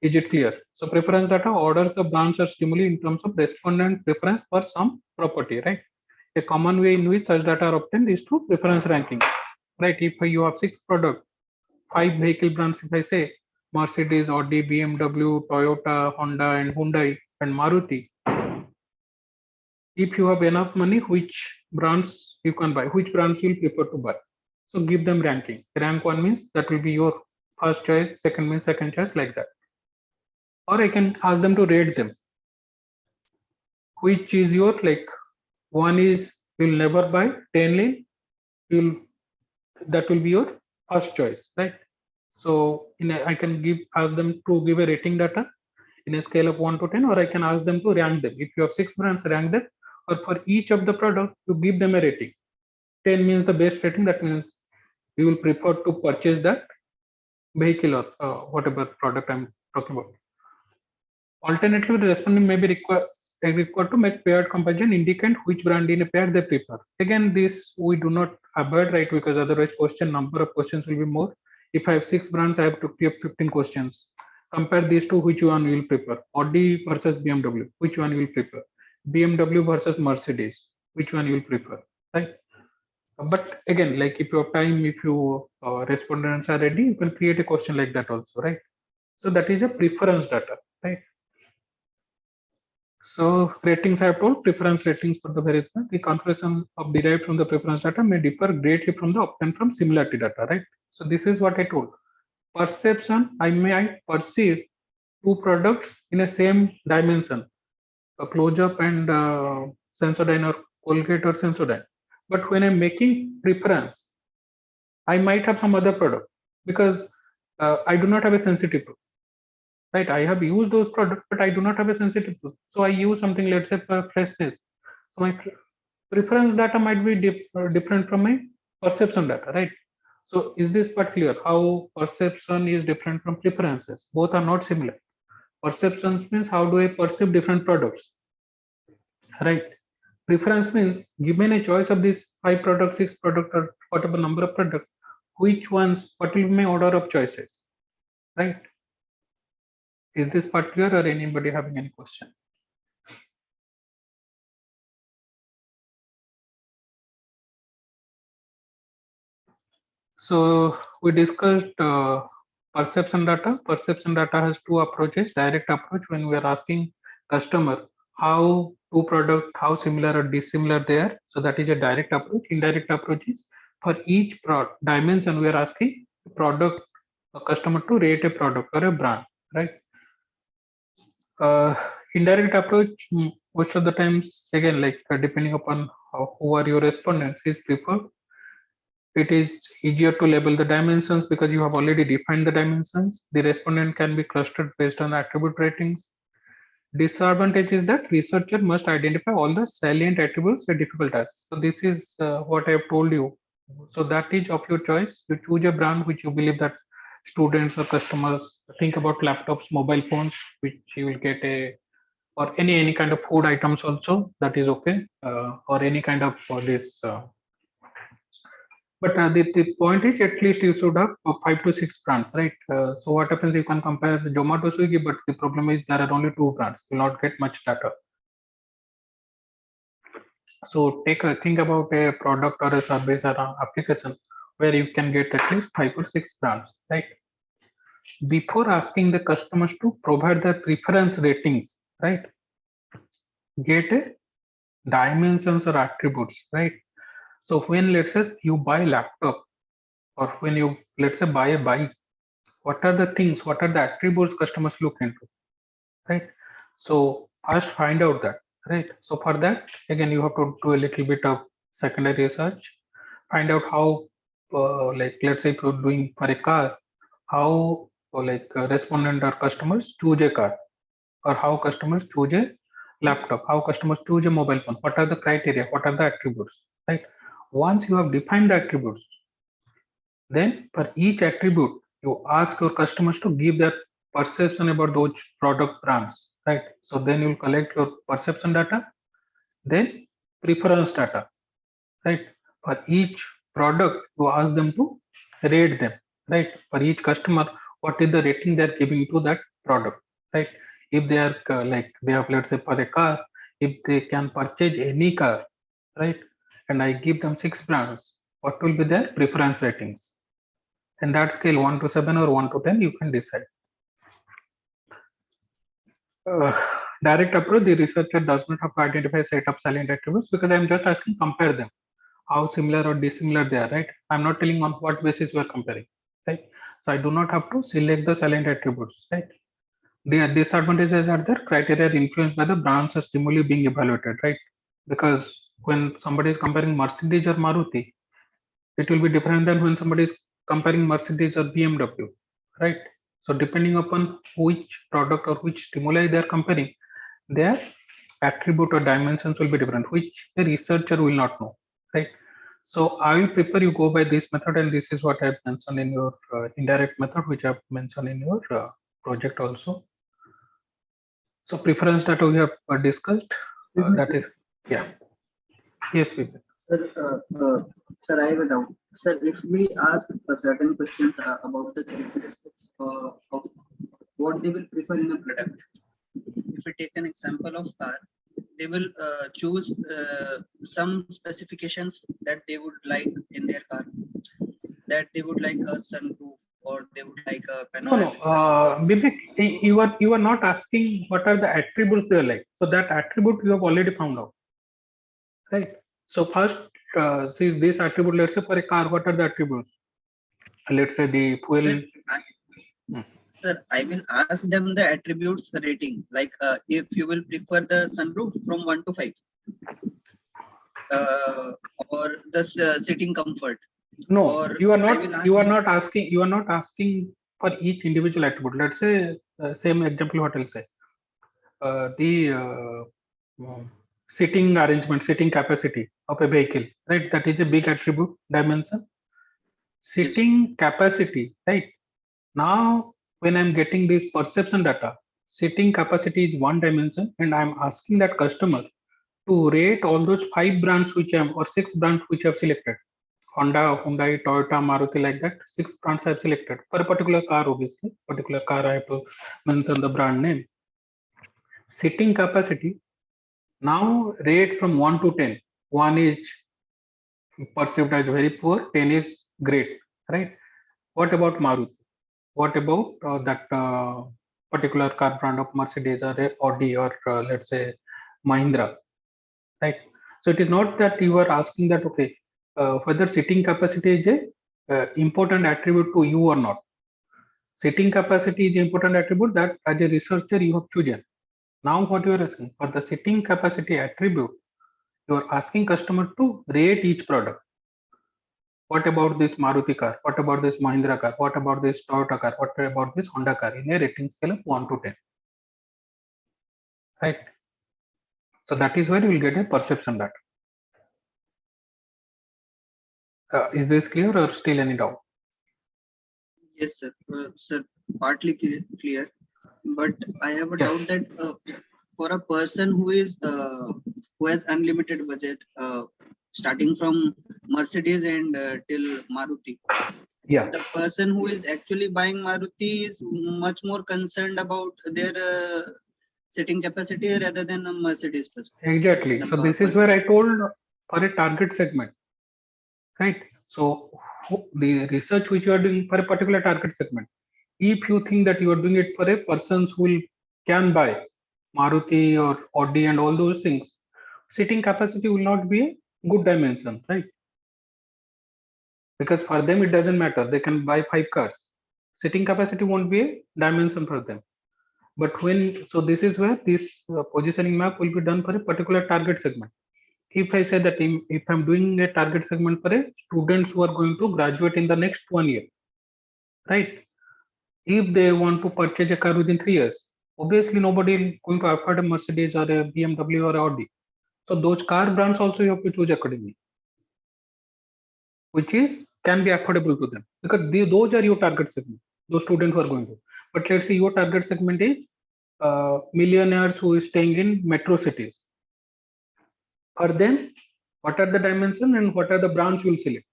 is it clear? So preference data orders the branch or stimuli in terms of respondent preference for some property, right? A common way in which such data are obtained is through preference ranking, right? If you have 6 products, 5 vehicle brands, if I say Mercedes, Audi, BMW, Toyota, Honda, and Hyundai, and Maruti, if you have enough money, which brands you can buy, which brands you'll prefer to buy. So give them ranking. Rank 1 means that will be your first choice, second means second choice, like that. Or I can ask them to rate them. Which is your like, one is you'll never buy, 10 lane, you'll that will be your first choice, right? So I can ask them to give a rating data in a scale of 1 to 10, or I can ask them to rank them. If you have 6 brands, rank them, or for each of the product you give them a rating. 10 means the best rating, that means you will prefer to purchase that vehicle or whatever product I'm talking about. Alternatively, the respondent may be required to make paired comparison, indicate which brand in a pair they prefer. Again, this we do not avoid, right? Because otherwise, number of questions will be more. If I have 6 brands, I have to give 15 questions. Compare these two, which one you will prefer? Audi versus BMW, which one you will prefer? BMW versus Mercedes, which one you will prefer? Right? But again, like if you have time, if you respondents are ready, you can create a question like that also, right? So that is a preference data, right? So ratings I have told, preference ratings for the various brands. The configuration of derived from the preference data may differ greatly from the obtained from similarity data, right? So this is what I told. Perception, I perceive 2 products in a same dimension, a close-up and Sensodyne or Colgate or Sensodyne. But when I'm making preference, I might have some other product because I do not have a sensitive tooth, right? I have used those products, but I do not have a sensitive tooth. So I use something, let's say, for freshness. So my preference data might be different from my perception data, right? So is this part clear? How perception is different from preferences? Both are not similar. Perceptions means how do I perceive different products, right? Preference means given a choice of these 5 products, 6 products, or whatever number of products, which ones, what will be my order of choices, right? Is this part clear, or anybody having any question? So we discussed perception data. Perception data has 2 approaches. Direct approach, when we are asking customer how 2 products, how similar or dissimilar they are. So that is a direct approach. Indirect approach is for each dimension we are asking the product, a customer to rate a product or a brand, right? Indirect approach, most of the times, again, like depending upon who are your respondents, is preferred. It is easier to label the dimensions because you have already defined the dimensions. The respondent can be clustered based on attribute ratings. Disadvantage is that researcher must identify all the salient attributes a difficult task. So this is what I have told you. So that is of your choice. You choose a brand which you believe that students or customers think about laptops, mobile phones, which you will get a, or any kind of food items also, that is okay, or any kind of this but the point is, at least you should have 5 to 6 brands, right? So what happens, you can compare Zomato, Swiggy, but the problem is there are only 2 brands. You will not get much data. So think about a product or a service or an application where you can get at least 5 or 6 brands, right? Before asking the customers to provide their preference ratings, right? Get a dimensions or attributes, right? So when, let's say, you buy laptop, or when you, let's say, buy a bike, what are the things, what are the attributes customers look into, right? So first find out that, right? So for that, again, you have to do a little bit of secondary research, find out how like, let's say, if you're doing for a car, how respondent or customers choose a car. or how customers choose a laptop, how customers choose a mobile phone, what are the criteria, what are the attributes, right? Once you have defined the attributes, then for each attribute, you ask your customers to give their perception about those product brands, right? So then you'll collect your perception data, then preference data, right? For each product, you ask them to rate them, right? For each customer, what is the rating they're giving to that product, right? If they are like they have, let's say, for a car, if they can purchase any car, right? And I give them 6 brands, what will be their preference ratings? And that scale 1 to 7 or 1 to 10, you can decide. Uh, Direct approach, the researcher does not have to identify a set of silent attributes because I'm just asking compare them how similar or dissimilar they are, right? I'm not telling on what basis we are comparing, right? So I do not have to select the silent attributes, right? The disadvantages are there. Criteria are influenced by the brands or stimuli being evaluated, right? Because when somebody is comparing Mercedes or Maruti, it will be different than when somebody is comparing Mercedes or BMW, right? So depending upon which product or which stimuli they are comparing, their attribute or dimensions will be different, which the researcher will not know, right? So I will prefer you go by this method, and this is what I've mentioned in your indirect method, which I've mentioned in your project also. So preference data we have discussed. That is, yeah. Yes, Vivek. Sir, I have a doubt. Sir, if we ask certain questions about the characteristics of what they will prefer in a product, if we take an example of car, they will choose some specifications that they would like in their car, that they would like a sunroof or they would like a No, no, panoramic sunroof. Vivek, you are not asking what are the attributes they are like. So that attribute you have already found out, right? So first, see this attribute. Let's say for a car, what are the attributes? Let's say the fuel. Sir, Sir, I will ask them the attributes rating, like if you will prefer the sunroof from 1 to 5, uh, or the sitting comfort. No, Or you are I will not. ask You are them, not asking. You are not asking for each individual attribute. Let's say same example. What I'll say, the sitting arrangement, sitting capacity of a vehicle, right? That is a big attribute dimension. yes, Sitting capacity, right? Now, when I'm getting this perception data, sitting capacity is one dimension, and I'm asking that customer to rate all those 5 brands which I'm or 6 brands which I've selected. Honda, Hyundai, Toyota, Maruti, like that. 6 brands I've selected for a particular car. Obviously, particular car I have to mention the brand name. Sitting capacity. Now rate from 1 to 10. 1 is perceived as very poor. 10 is great. Right. What about Maruti? What about that particular car brand of Mercedes or Audi or let's say Mahindra, right? So it is not that you are asking that okay, whether sitting capacity is a important attribute to you or not. Sitting capacity is important attribute that as a researcher you have chosen. Now what you are asking for the sitting capacity attribute, you are asking customer to rate each product. What about this Maruti car? What about this Mahindra car? What about this Toyota car? What about this Honda car in a rating scale of 1 to 10? Right. So that is where you will get a perception data. Is this clear or still any doubt? yes, sir. Sir, partly clear, but I have a Yeah. doubt that for a person who has unlimited budget, starting from Mercedes and till Maruti, Yeah. the person who is actually buying Maruti is much more concerned about their sitting capacity rather than a Mercedes person. Exactly. So this is where I told for a target segment, right? So the research which you are doing for a particular target segment, if you think that you are doing it for a person who will can buy Maruti or Audi and all those things, sitting capacity will not be a good dimension, right? Because for them it doesn't matter. They can buy 5 cars. Sitting capacity won't be a dimension for them. But when so this is where this positioning map will be done for a particular target segment. If I say that if I'm doing a target segment for a students who are going to graduate in the next 1 year, right? If they want to purchase a car within 3 years, Obviously nobody going to afford a Mercedes or a BMW or Audi. So those car brands also you have to choose accordingly, which is can be affordable to them, because those are your target segment, those students who are going to. But let's say your target segment is millionaires who is staying in metro cities. For them, what are the dimensions and what are the brands you will select?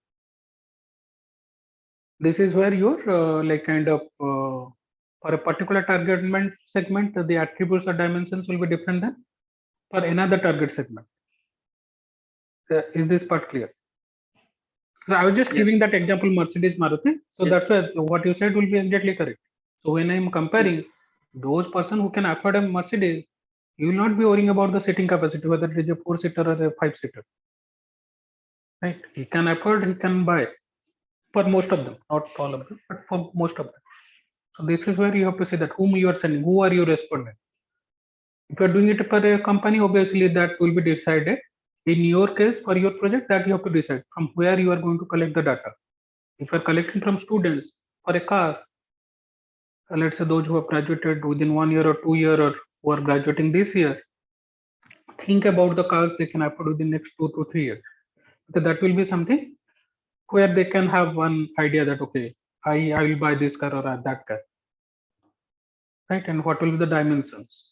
This is where your like kind of for a particular target segment, the attributes or dimensions will be different than for another target segment. Is this part clear? So I was just Yes. giving that example Mercedes Maruti. So Yes. that's why what you said will be exactly correct. So when I'm comparing those person who can afford a Mercedes, you will not be worrying about the seating capacity, whether it is a 4-seater or a 5-seater. Right? He can afford, he can buy for most of them, not all of them, but for most of them. So this is where you have to say that whom you are sending, who are you responding. If you are doing it for a company, obviously that will be decided. In your case, for your project, that you have to decide from where you are going to collect the data. If you are collecting from students for a car, let's say those who have graduated within 1 year or 2 year or who are graduating this year, think about the cars they can afford within next 2 to 3 years. Because that will be something where they can have one idea that okay, I will buy this car or that car, right? And what will be the dimensions?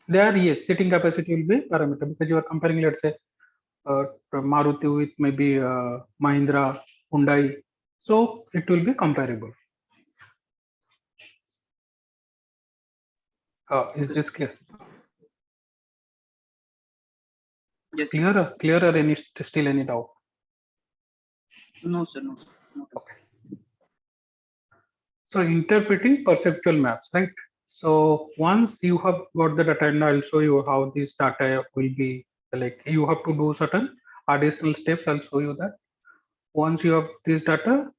There, yes, seating capacity will be parameter because you are comparing, let's say, Maruti with maybe Mahindra, Hyundai, so it will be comparable. Is this clear? Yes. Clearer? Clearer? Any still any doubt? No, sir. No, sir. Not at all. Okay. So interpreting perceptual maps, right? So once you have got the data, and I'll show you how this data will be like. You have to do certain additional steps. I'll show you that. Once you have this data,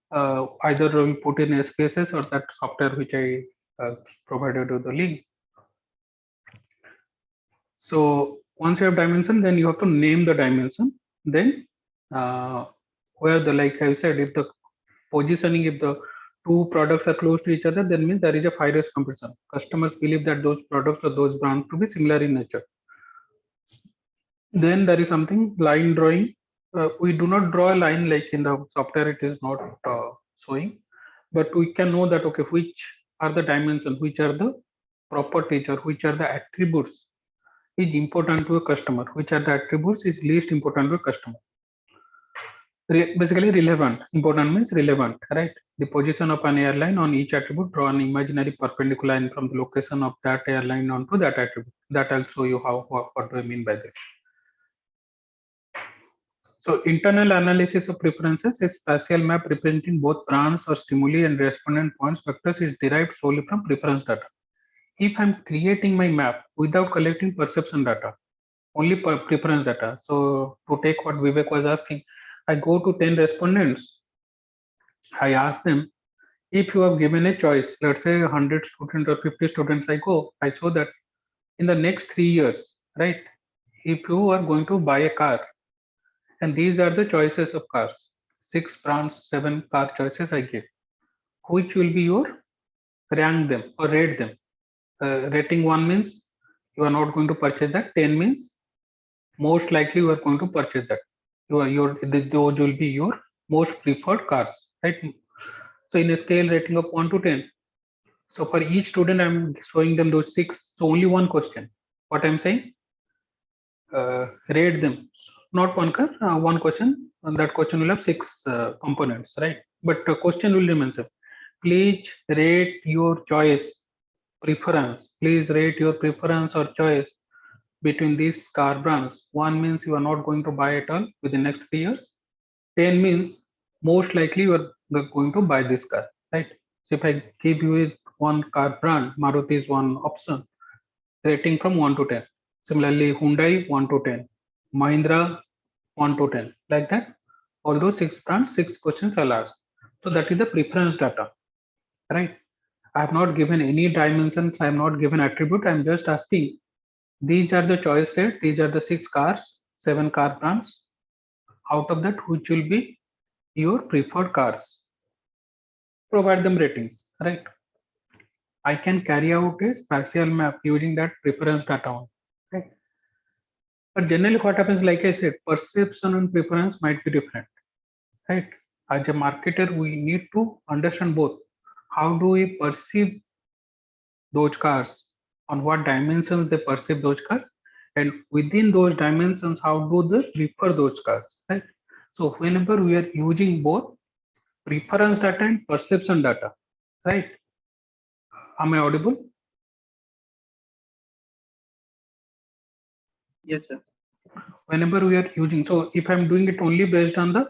either we'll put in SPSS or that software which I provided you the link. So once you have dimension, then you have to name the dimension. Then where the, like I said, if the positioning, if the two products are close to each other, then means there is a high risk comparison. Customers believe that those products or those brands to be similar in nature. Then there is something line drawing. We do not draw a line like in the software, it is not showing, but we can know that okay, which are the dimensions, which are the properties, or which are the attributes is important to a customer, which are the attributes is least important to a customer. Basically relevant. Important means relevant, right? The position of an airline on each attribute, draw an imaginary perpendicular line from the location of that airline onto that attribute. That I'll show you how what do I mean by this. So internal analysis of preferences is spatial map representing both brands or stimuli and respondent points vectors is derived solely from preference data. If I'm creating my map without collecting perception data, only preference data. So to take what Vivek was asking, I go to 10 respondents. I ask them, if you have given a choice, let's say 100 students or 50 students, I saw that in the next 3 years, right? If you are going to buy a car, and these are the choices of cars, 6 brands, 7 car choices I give. Which will be your rank them or rate them? Rating 1 means you are not going to purchase that. 10 means most likely you are going to purchase that. Those will be your most preferred cars, right? So in a scale rating of 1 to 10, so for each student I'm showing them those 6. So only one question. What I'm saying, rate them, not one car, one question, and that question will have 6 components, right? But the question will remain same. Please rate your choice, preference. Please rate your preference or choice between these car brands. 1 means you are not going to buy at all within next 3 years. 10 means most likely you are going to buy this car, right? So if I give you one car brand, Maruti is one option, rating from 1 to 10. Similarly, Hyundai 1 to 10, Mahindra 1 to 10, like that. All those 6 brands, 6 questions are asked. So that is the preference data, right? I have not given any dimensions, I have not given attribute, I am just asking these are the choice set, these are the 6 cars, 7 car brands. Out of that, which will be your preferred cars? Provide them ratings, right? I can carry out a spatial map using that preference data on. Right? But generally, what happens, like I said, perception and preference might be different. Right? As a marketer, we need to understand both. How do we perceive those cars? On what dimensions they perceive those cars? And within those dimensions, how do they prefer those cars? Right? So whenever we are using both preference data and perception data, right? Am I audible? Yes, sir. Whenever we are using, so if I'm doing it only based on the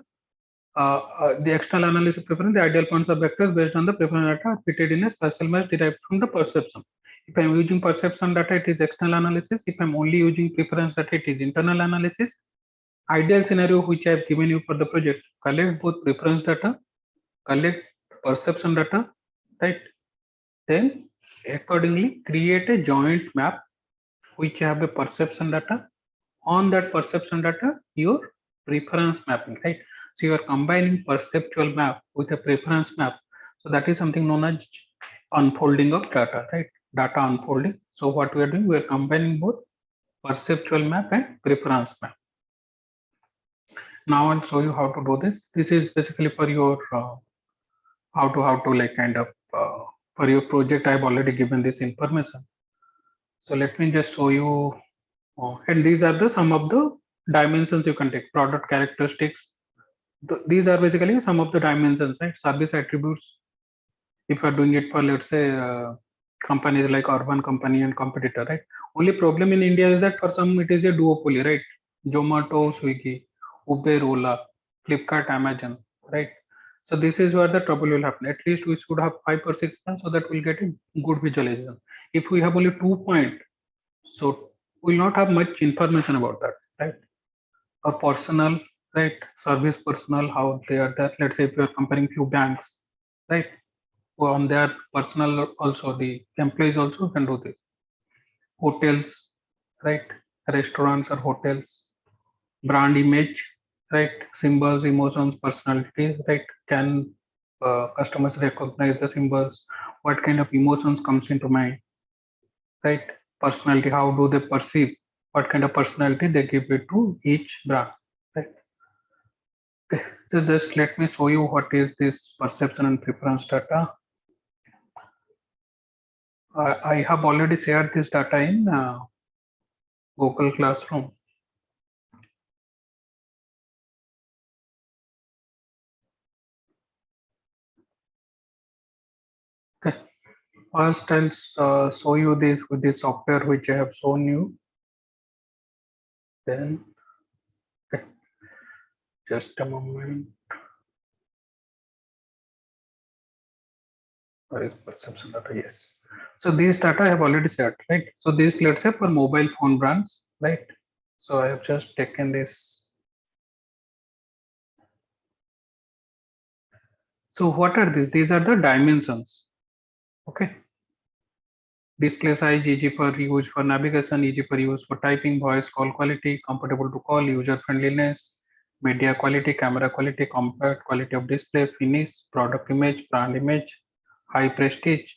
external analysis preference, the ideal points of vectors based on the preference data are fitted in a spatial mesh derived from the perception. If I'm using perception data, it is external analysis. If I'm only using preference data, it is internal analysis. Ideal scenario which I have given you for the project: collect both preference data, collect perception data, right? Then accordingly create a joint map which have a perception data. On that perception data, your preference mapping, right? So you are combining perceptual map with a preference map. So that is something known as unfolding of data, right? Data unfolding. So what we are doing, we are combining both perceptual map and preference map. Now I'll show you how to do this. This is basically for your how to like kind of for your project. I've already given this information. So let me just show you. And these are the some of the dimensions you can take. Product characteristics. These are basically some of the dimensions, right? Service attributes. If you are doing it for, let's say, companies like urban company and competitor, right? Only problem in India is that for some it is a duopoly, right? Zomato, Swiggy, Uber, Ola, Flipkart, Amazon, right? So this is where the trouble will happen. At least we should have 5 or 6 points so that we'll get a good visualization. If we have only 2 points, so we'll not have much information about that, right? Or personal, right? Service personnel, how they are there. Let's say if you are comparing few banks, right? On their personal also, the employees also can do this. Hotels, right? Restaurants or hotels, brand image, right? Symbols, emotions, personality, right? Can customers recognize the symbols? What kind of emotions comes into mind, right? Personality, how do they perceive? What kind of personality they give it to each brand, right? Okay, so just let me show you what is this perception and preference data. I have already shared this data in Google Classroom. Okay, first I'll show you this with this software which I have shown you. Then, okay, just a moment. Where is perception data? Yes. So these data I have already shared, right? So this, let's say, for mobile phone brands, right? So I have just taken this. So what are these? These are the dimensions. Okay. Display size, easy for use for navigation, easy for use for typing, voice call quality, comfortable to call, user friendliness, media quality, camera quality, compact quality of display, finish, product image, brand image, high prestige,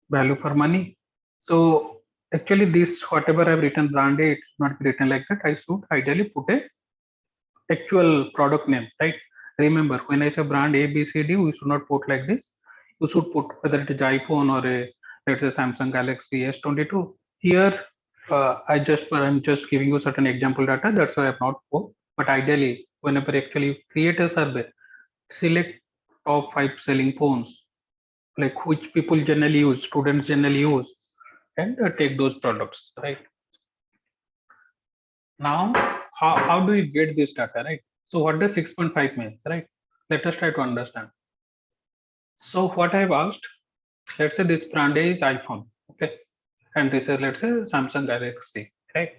value for money. So actually this whatever I've written brand A, it's not written like that. I should ideally put a actual product name, right? Remember, when I say brand A, B, C, D, we should not put like this. You should put whether it is iPhone or a, let's say, Samsung Galaxy S22. Here, I'm just giving you certain example data. That's why I've not put. But ideally, whenever actually create a survey, select top 5 selling phones, like which people generally use, students generally use, and take those products, right? Now, how do you get this data, right? So what does 6.5 means, right? Let us try to understand. So what I have asked, let's say this brand is iPhone, okay? And this is, let's say, Samsung Galaxy, right?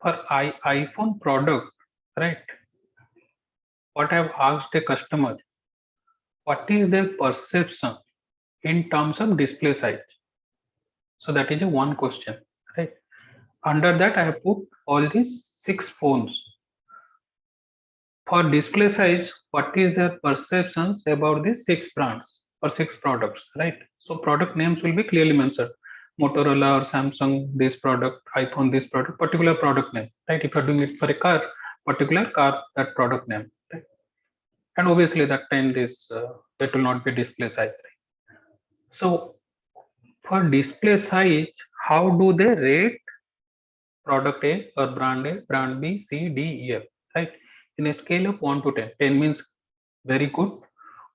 For iPhone product, right? What I have asked a customer, what is their perception in terms of display size? So that is a one question, right? Under that, I have put all these 6 phones. For display size, what is their perceptions about these 6 brands or 6 products, right? So product names will be clearly mentioned. Motorola or Samsung, this product, iPhone, this product, particular product name, right? If you're doing it for a car, particular car, that product name, right? And obviously that time this it will not be display size. Right? So for display size, how do they rate product A or brand A, brand B, C, D, E, F, right? In a scale of 1 to 10. 10 means very good,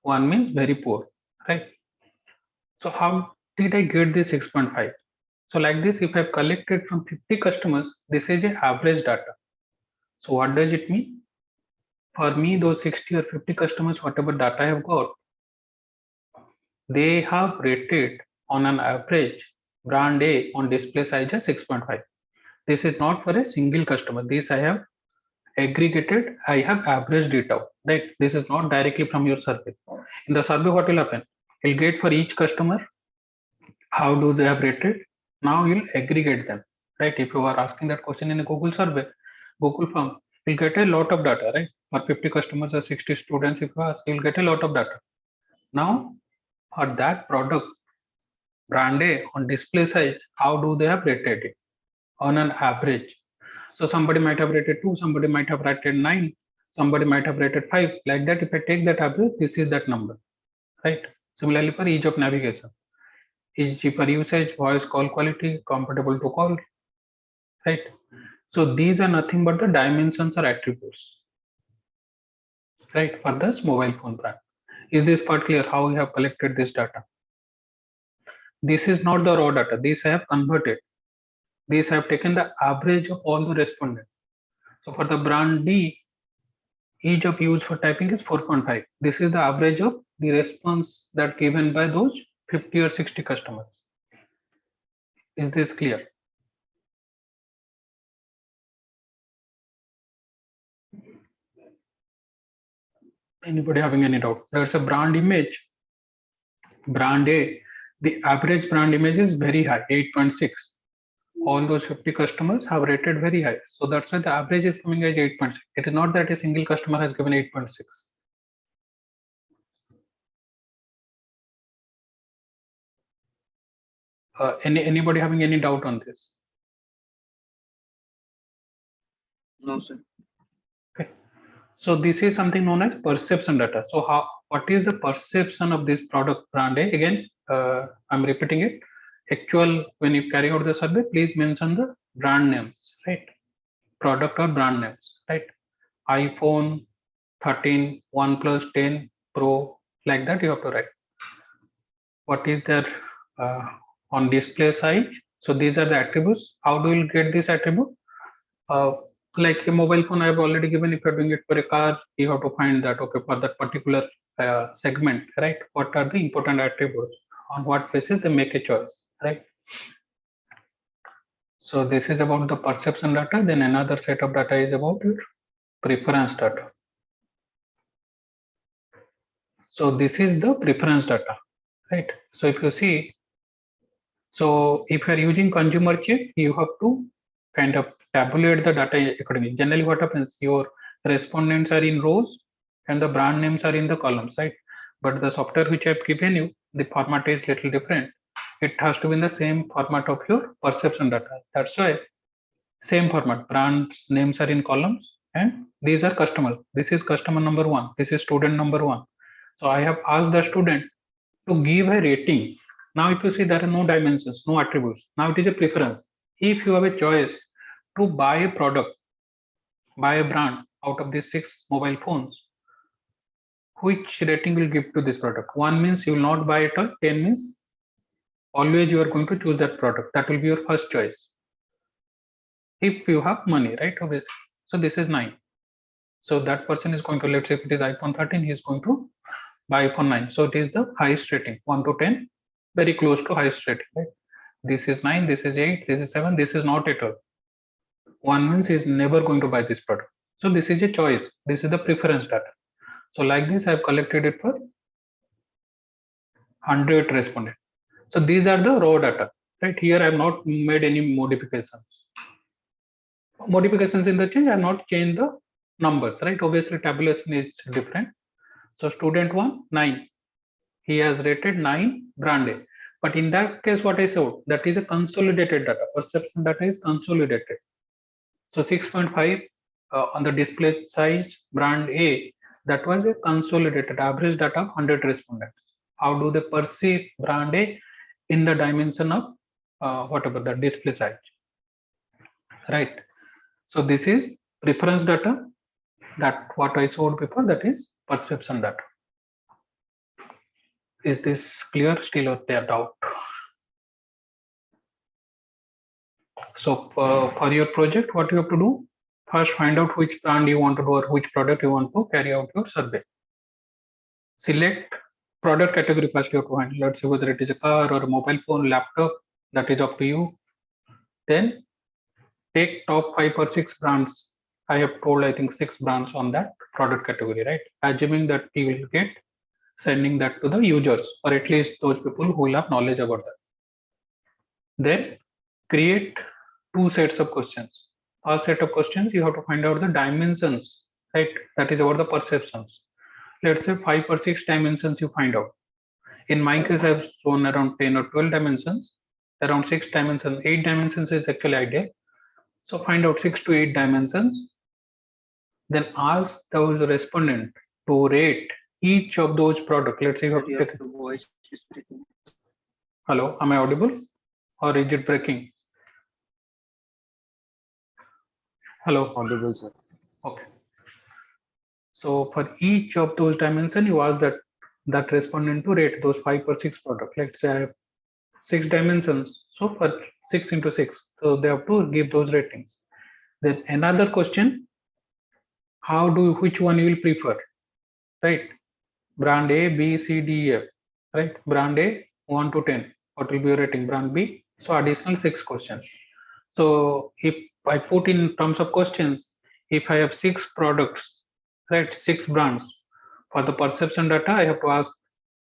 1 means very poor, right? So how did I get this 6.5? So like this, if I've collected from 50 customers, this is a average data. So what does it mean? For me, those 60 or 50 customers, whatever data I have got, they have rated on an average brand A on display size as 6.5. This is not for a single customer. This I have aggregated, I have averaged it out, right? This is not directly from your survey. In the survey, what will happen? You'll get for each customer, how do they have rated? Now you'll aggregate them, right? If you are asking that question in a Google survey, Google form, you'll get a lot of data, right? For 50 customers or 60 students, if you ask, you'll get a lot of data. Now, for that product, brand A on display size, how do they have rated it on an average? So somebody might have rated 2, somebody might have rated 9, somebody might have rated 5. Like that, if I take that average, this is that number, right? Similarly, for ease of navigation, easy for usage, voice call quality, comfortable to call, right? So these are nothing but the dimensions or attributes, right? For this mobile phone brand. Is this part clear how we have collected this data? This is not the raw data. This I have converted. This I have taken the average of all the respondents. So for the brand D, ease of use for typing is 4.5. This is the average of the response that given by those 50 or 60 customers. Is this clear? Anybody having any doubt? There's a brand image. Brand A, the average brand image is very high, 8.6. All those 50 customers have rated very high. So that's why the average is coming as 8.6. It is not that a single customer has given 8.6. Anybody having any doubt on this? No, sir. Okay. So this is something known as perception data. So what is the perception of this product brand A? Again, I'm repeating it. Actual, when you carry out the survey, please mention the brand names, right? Product or brand names, right? iPhone 13, OnePlus 10 Pro, like that you have to write. What is there on display side? So these are the attributes. How do you get this attribute? Like a mobile phone, I have already given. If you're doing it for a car, you have to find that, okay, for that particular segment, right? What are the important attributes? On what basis they make a choice, right? So this is about the perception data. Then another set of data is about your preference data. So this is the preference data, right? So if you see, so if you are using consumer check, you have to kind of tabulate the data accordingly. Generally, what happens? Your respondents are in rows and the brand names are in the columns, right? But the software which I've given you, the format is little different. It has to be in the same format of your perception data. That's why same format. Brands names are in columns and these are customer. This is customer number 1. This is student number 1. So I have asked the student to give a rating. Now, if you see, there are no dimensions, no attributes. Now it is a preference. If you have a choice to buy a product, buy a brand out of these 6 mobile phones, which rating will give to this product? 1 means you will not buy it, or 10 means always you are going to choose that product. That will be your first choice. If you have money, right? Obviously. So this is 9. So that person is going to, let's say if it is iPhone 13, he is going to buy iPhone 9. So it is the highest rating, 1 to 10, very close to highest rating, right? This is 9, this is 8, this is 7, this is not at all. 1 means he is never going to buy this product. So this is a choice. This is the preference data. So like this, I have collected it for 100 respondents. So these are the raw data, right? Here I have not made any modifications. Modifications in the change, I have not changed the numbers, right? Obviously tabulation is different. So student 1, 9. He has rated 9 brand A. But in that case, what I showed, that is a consolidated data. Perception data is consolidated. So 6.5 on the display size brand A, that was a consolidated average data of 100 respondents. How do they perceive brand A in the dimension of whatever the display size, right? So this is preference data, that what I showed before, that is perception data. Is this clear still, or there doubt? So for your project, what you have to do, first find out which brand you want to do or which product you want to carry out your survey. Select product category first you have to find. Let's say whether it is a car or a mobile phone, laptop, that is up to you. Then take top 5 or 6 brands. I have told, I think, 6 brands on that product category, right? Assuming that you will get sending that to the users, or at least those people who will have knowledge about that. Then create 2 sets of questions. First set of questions, you have to find out the dimensions, right? That is about the perceptions. Let's say 5 or 6 dimensions you find out. In my case, I've shown around 10 or 12 dimensions, around 6 dimensions. 8 dimensions is actually ideal. So find out 6 to 8 dimensions. Then ask those respondent to rate each of those products. Let's say you have to check. Your voice is breaking. Hello, am I audible or is it breaking? Hello. Audible, sir. Okay. So for each of those dimensions, you ask that respondent to rate those 5 or 6 products. Let's say I have 6 dimensions. So for 6 into 6, so they have to give those ratings. Then another question, which one you will prefer, right? Brand A, B, C, D, E, F, right? Brand A 1 to 10, what will be your rating? Brand B, so additional 6 questions. So if I put in terms of questions, if I have 6 products, right, 6 brands, for the perception data, I have to ask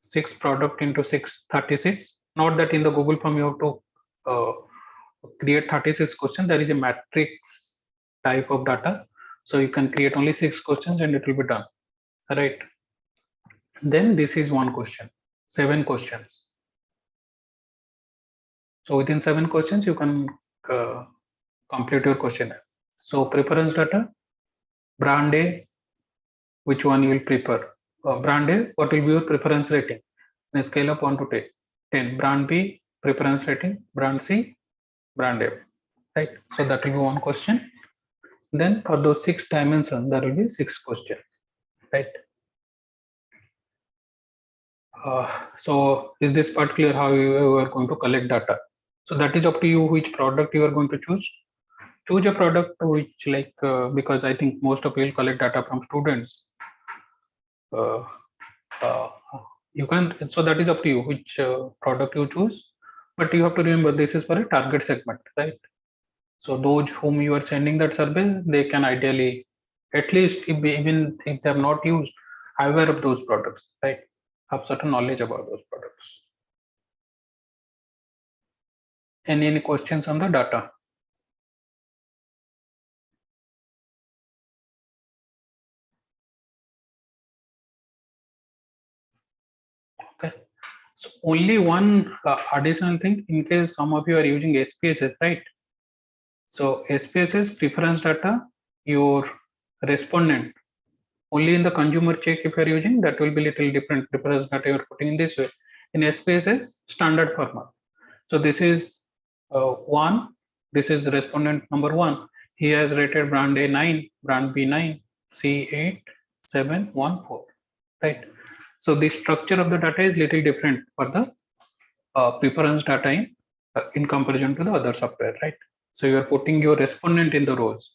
6 product into 6, 36. Not that in the Google form you have to create 36 questions. There is a matrix type of data. So you can create only 6 questions and it will be done, right? Then this is one question, 7 questions. So within 7 questions, you can complete your questionnaire. So preference data, brand A, which one you will prefer? Brand A, what will be your preference rating? In a scale of 1 to 10. Brand B, preference rating. Brand C, brand A, right? So that will be one question. Then for those 6 dimensions, there will be 6 questions, right? So is this part clear how you are going to collect data? So that is up to you which product you are going to choose. Choose a product which because I think most of you will collect data from students. Uh, uh, you can, so that is up to you which product you choose, but you have to remember this is for a target segment, right? So those whom you are sending that survey, they can ideally, at least even if they are not used, aware of those products, right? Have certain knowledge about those products. Any questions on the data? Okay. So only one additional thing, in case some of you are using SPSS, right? So SPSS preference data, your respondent, only in the consumer check if you are using, that will be little different preference data you are putting in this way. In SPSS standard format. So this is one, this is respondent number 1. He has rated brand A 9, brand B 9, C 8, 7, 1, 4, right? So the structure of the data is little different for the preference data in comparison to the other software, right? So you are putting your respondent in the rows.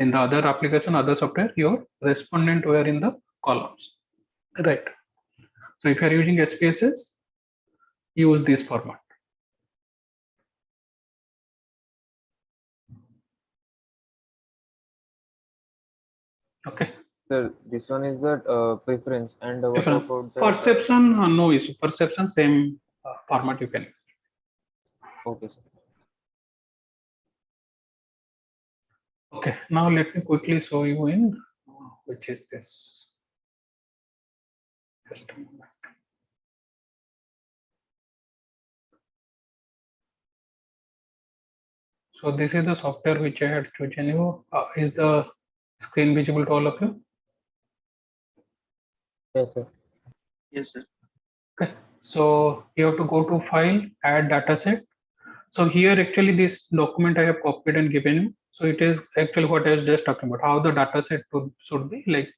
In the other application, other software, your respondent were in the columns, right? So if you are using SPSS, use this format. Okay. Sir, this one is the preference, and what Different. about the Perception, no issue. Perception, same format you can use. okay, sir. Okay, now let me quickly show you in which is this. Just a moment. So this is the software which I had chosen you. Is the screen visible to all of you? Yes, sir. Yes, sir. Okay. So you have to go to File, Add Dataset. So here actually this document I have copied and given you. So it is actually what I was just talking about, how the dataset should be like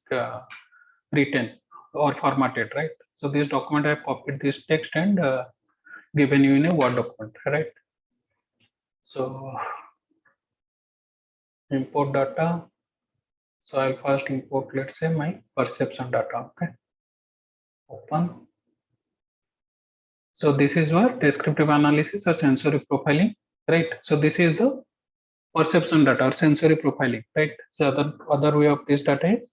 written or formatted, right? So this document I have copied this text and given you in a Word document, right? So import data. So I'll first import, let's say, my perception data. Okay. Open. So this is what descriptive analysis or sensory profiling, right? So this is the perception data or sensory profiling, right? So other way of this data is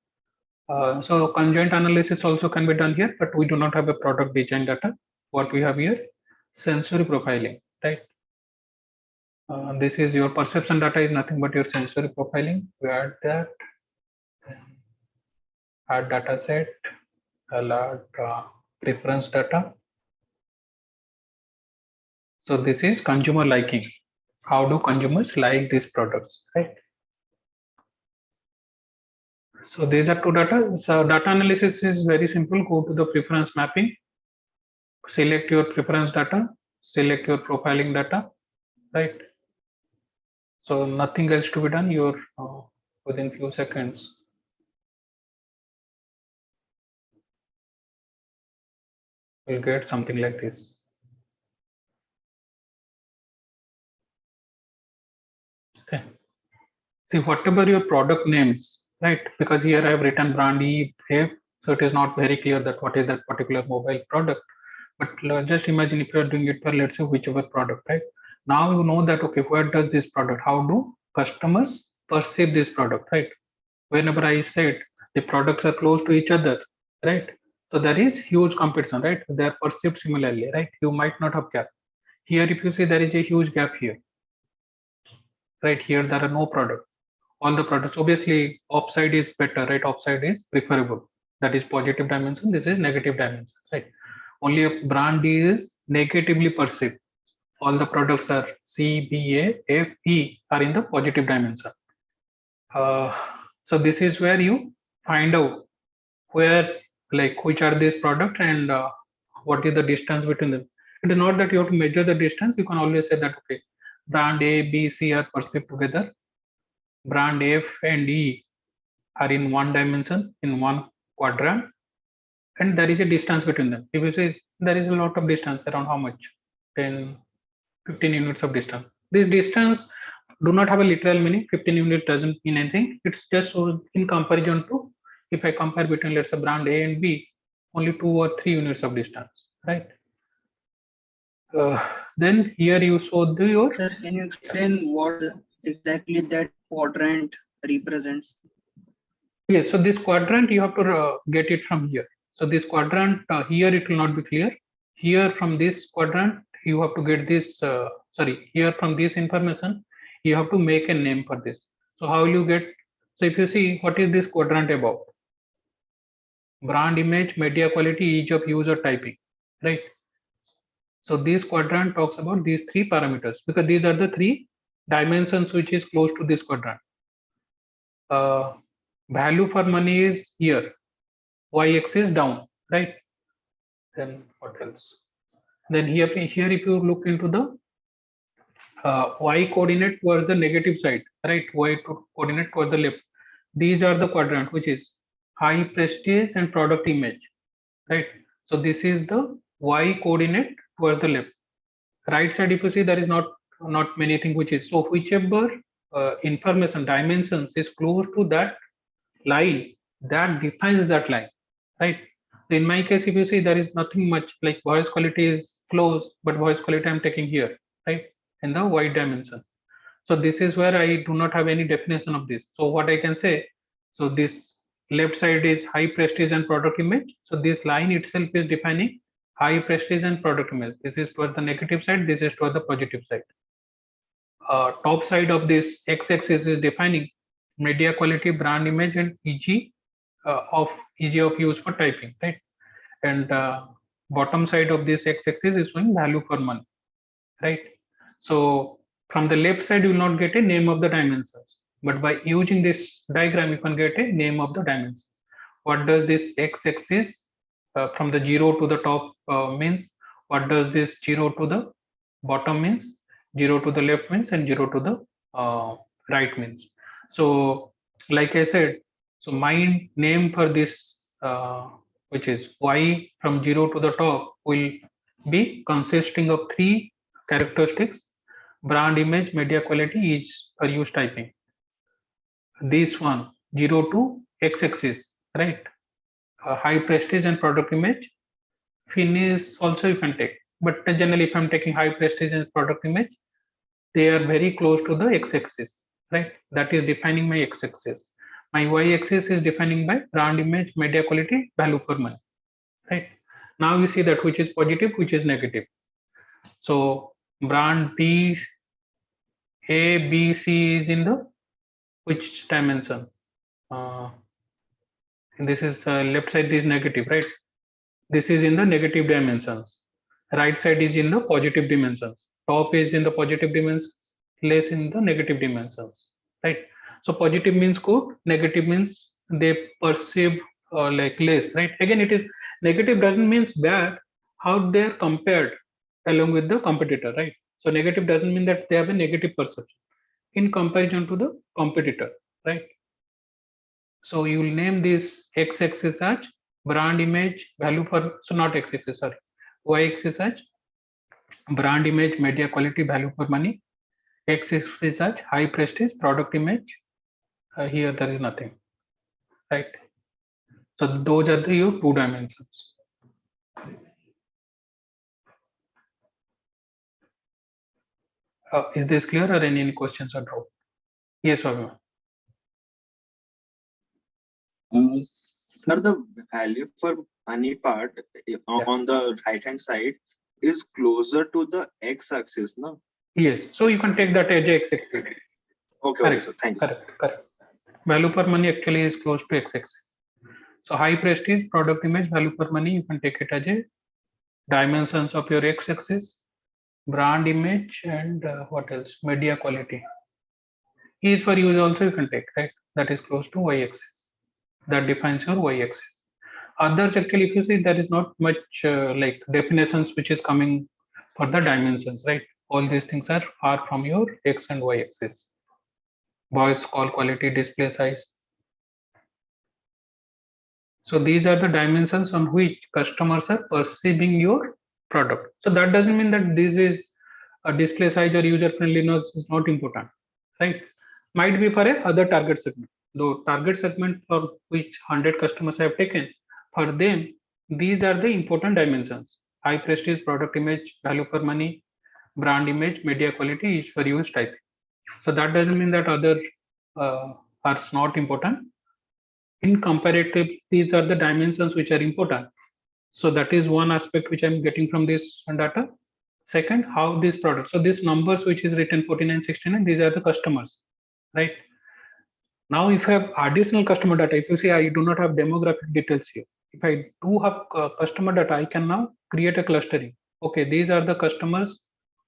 so conjoint analysis also can be done here, but we do not have a product design data. What we have here, sensory profiling, right? This is your perception data is nothing but your sensory profiling. We add that, add data set, I'll add preference data. So this is consumer liking. How do consumers like these products, right? So these are two data. So data analysis is very simple. Go to the preference mapping, select your preference data, select your profiling data, right? So nothing else to be done. You're within few seconds. You'll get something like this. Okay. See, whatever your product names, right? Because here I have written brand E, F, so it is not very clear that what is that particular mobile product. But just imagine if you are doing it for, let's say, whichever product, right? Now you know that, okay, where does this product, how do customers perceive this product, right? Whenever I said the products are close to each other, right? So there is huge competition, right? They are perceived similarly, right? You might not have gap. Here, if you see there is a huge gap here, right? Here there are no product. All the products, obviously, upside is better, right? Upside is preferable. That is positive dimension. This is negative dimension, right? Only a brand is negatively perceived. All the products are C, B, A, F, E are in the positive dimension. Uh, so this is where you find out where, like, which are these product and what is the distance between them. It is not that you have to measure the distance. You can always say that, okay, brand A, B, C are perceived together. Brand F and E are in one dimension, in one quadrant, and there is a distance between them. If you say there is a lot of distance, around how much? 10, 15 units of distance. This distance do not have a literal meaning. 15 units doesn't mean anything. It's just so in comparison to, if I compare between, let's say, brand A and B, only 2 or 3 units of distance, right? Then here you show the your. Sir, can you explain what exactly that quadrant represents? Yes, so this quadrant you have to get it from here. So this quadrant here it will not be clear. Here from this quadrant you have to get this. Sorry, here from this information you have to make a name for this. So how will you get? So if you see what is this quadrant about? Brand image, media quality, ease of use or typing, right? So this quadrant talks about these three parameters because these are the three dimensions which is close to this quadrant. Value for money is here, y-axis down, right? Then what else? Then here if you look into the y coordinate towards the negative side, right? Coordinate towards the left. These are the quadrant which is high prestige and product image, right? So this is the y coordinate towards the left. Right side, if you see, there is not many things which is, so whichever information dimensions is close to that line, that defines that line, right? So in my case, if you see, there is nothing much, like voice quality is close, but voice quality I'm taking here, right, in the y dimension. So this is where I do not have any definition of this. So what I can say, so this left side is high prestige and product image. So this line itself is defining high prestige and product image. This is toward the negative side, this is toward the positive side. Top side of this x-axis is defining media quality, brand image, and easy of use for typing, right? And bottom side of this x-axis is showing value for money, right? So From the left side, you will not get a name of the dimensions, but by using this diagram, you can get a name of the dimensions. What does this x-axis from the 0 to the top means? What does this 0 to the bottom means? 0 to the left means, and 0 to the right means. So, like I said, so my name for this, which is y from 0 to the top, will be consisting of three characteristics: brand image, media quality, is for use typing. This one 0 to x-axis, right? High prestige and product image. Finish also you can take, but generally if I'm taking high prestige and product image, they are very close to the x-axis, right? That is defining my x-axis. My y-axis is defining by brand image, media quality, value per month, right? Now you see that which is positive, which is negative. So brand B, A, B, C is in the which dimension? This is left side is negative, right? This is in the negative dimensions. Right side is in the positive dimensions. Top is in the positive dimensions, less in the negative dimensions, right? So positive means good, negative means they perceive like less, right? Again, it is negative doesn't means bad. How they are compared along with the competitor, right? So negative doesn't mean that they have a negative perception in comparison to the competitor, right? So you will name this x-axis as brand image value per, so not x-axis, sorry, y-axis as brand image media quality value per money, x-axis as high prestige product image. Here there is nothing, right? So those are the your two dimensions. Is this clear, or any questions or doubt? Yes, Abhiman. Sir, the value for money part on the right hand side is closer to the x-axis, no? Yes, so you can take that as x-axis. Okay, okay, Correct. sir. Thank you. Correct. Value per money actually is close to x-axis. So high prestige product image value per money, you can take it as a dimensions of your x-axis, brand image, and what else? Media quality. Is for use also you can take, right? That is close to y-axis. That defines your y-axis. Others actually, if you see, there is not much like definitions which is coming for the dimensions, right? All these things are far from your x and y-axis. Voice call quality, display size. So these are the dimensions on which customers are perceiving your product. So that doesn't mean that this is a display size or user friendliness is not important, right? Might be for a other target segment. Though target segment for which 100 customers have taken, for them these are the important dimensions: high prestige product image, value for money, brand image, media quality is for use type. So that doesn't mean that other are not important. In comparative, these are the dimensions which are important. So that is one aspect which I'm getting from this data. Second, how this product, so these numbers which is written 4969, these are the customers, right? Now if I have additional customer data, if you say I do not have demographic details here, if I do have customer data, I can now create a clustering. Okay, these are the customers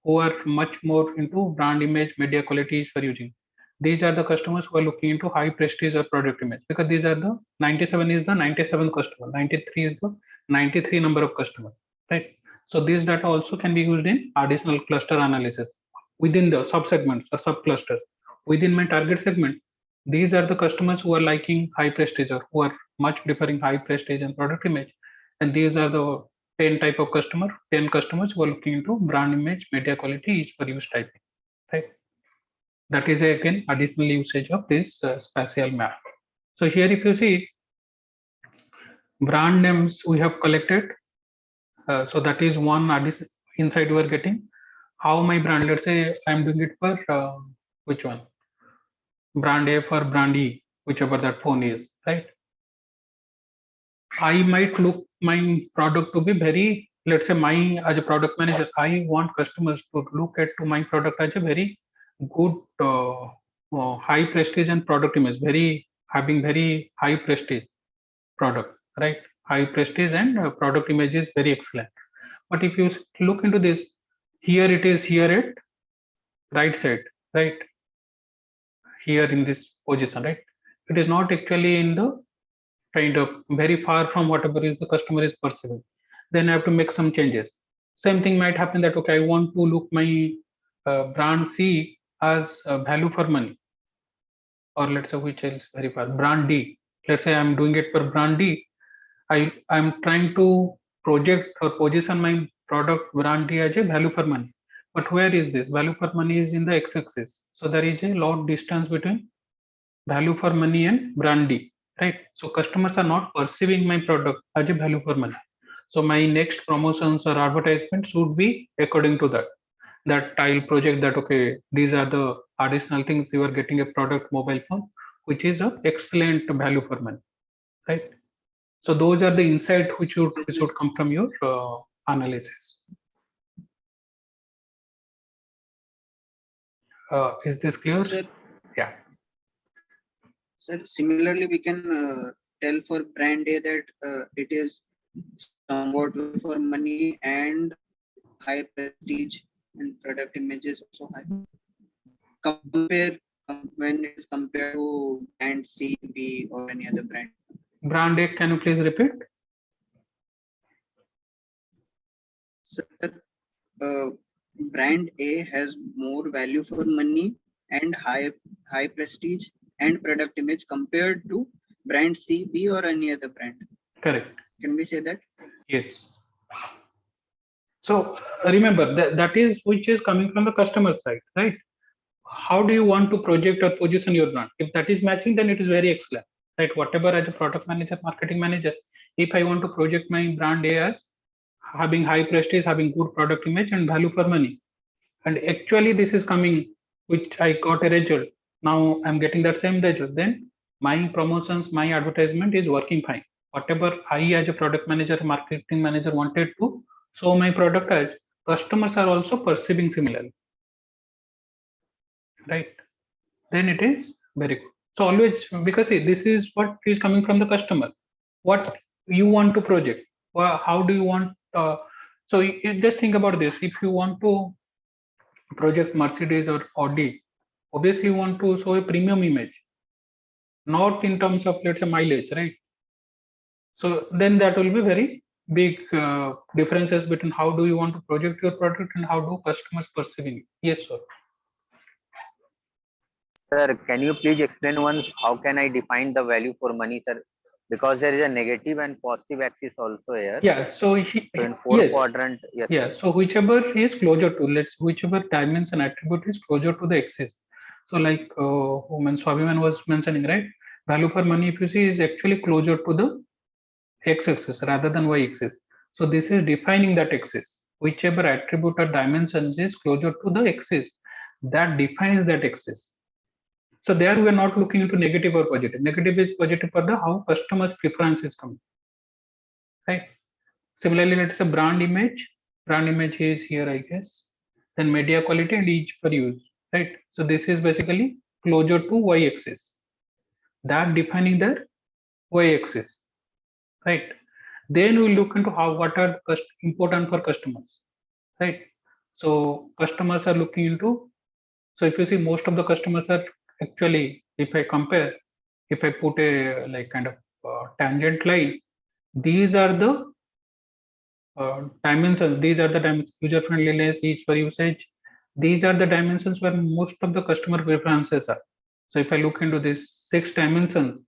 who are much more into brand image, media quality is for using. These are the customers who are looking into high prestige or product image, because these are the 97 is the 97 customer, 93 is the 93 number of customer, right? So this data also can be used in additional cluster analysis within the subsegments or subclusters within my target segment. These are the customers who are liking high prestige or who are much preferring high prestige and product image, and these are the 10 type of customer, 10 customers who are looking into brand image, media quality, each for use typing, right? That is again additional usage of this spatial map. So here if you see brand names we have collected, so that is one addition insight we are getting. How my brand, let's say I'm doing it for which one, brand A for brand E, whichever that phone is, right? I might look my product to be very, let's say my as a product manager, I want customers to look at to my product as a very good high prestige and product image, very having very high prestige product, right? High prestige and product image is very excellent. But if you look into this, here it is here at right side, right here in this position, right? It is not actually in the kind of very far from whatever is the customer is perceiving. Then I have to make some changes. Same thing might happen that okay, I want to look my brand C as value for money, or let's say which is very far brand D. Let's say I'm doing it for brand D. I'm trying to project or position my product brand D as a value for money. But where is this value for money is in the x-axis. So there is a lot distance between value for money and brand D, right? So customers are not perceiving my product as a value for money. So my next promotions or advertisement should be according to that. That I'll project that okay, these are the additional things you are getting a product mobile phone, which is a excellent value for money, right? So those are the insight which should come from your analysis. Is this clear? Sir, Yeah. sir, similarly, we can tell for brand A that it is somewhat for money and high prestige and product image is also high. Compare when it is compared to brand C, B, or any other brand. Brand A, can you please repeat? Sir, brand A has more value for money and high prestige and product image compared to brand C, B, or any other brand. Correct. Can we say that? Yes. So remember that is which is coming from the customer side, right? How do you want to project or position your brand? If that is matching, then it is very excellent, right? Whatever as a product manager, marketing manager, if I want to project my brand A as having high prestige, having good product image and value for money, and actually this is coming, which I got a result. Now I'm getting that same result. Then my promotions, my advertisement is working fine. Whatever I as a product manager, marketing manager wanted to show my product as, customers are also perceiving similarly, right? Then it is very good. So always, because see, this is what is coming from the customer. What you want to project, how do you want? So you just think about this. If you want to project Mercedes or Audi, obviously you want to show a premium image, not in terms of let's say mileage, right? So then that will be very big differences between how do you want to project your product and how do customers perceiving it. Yes, sir. Sir, can you please explain once how can I define the value for money, sir? Because there is a negative and positive axis also here. Yeah. So So in four yes. quadrant, yes. Yeah, so whichever is closer to, whichever dimension attribute is closer to the axis. So like Swabiman was mentioning, right? Value for money, if you see, is actually closer to the x-axis rather than y-axis. So this is defining that axis. Whichever attribute or dimension is closer to the axis, that defines that axis. So there we are not looking into negative or positive. Negative is positive for the how customers' preference is coming, right? Similarly, let's say brand image. Brand image is here, I guess. Then media quality and each per use, right? So this is basically closer to y-axis. That defining the y-axis, right? Then we look into how what are important for customers, right? So customers are looking into. So if you see, most of the customers are actually, if I compare, if I put a like kind of tangent line, these are the dimensions. These are the dimensions: user friendliness, each per usage. These are the dimensions where most of the customer preferences are. So if I look into these 6 dimensions,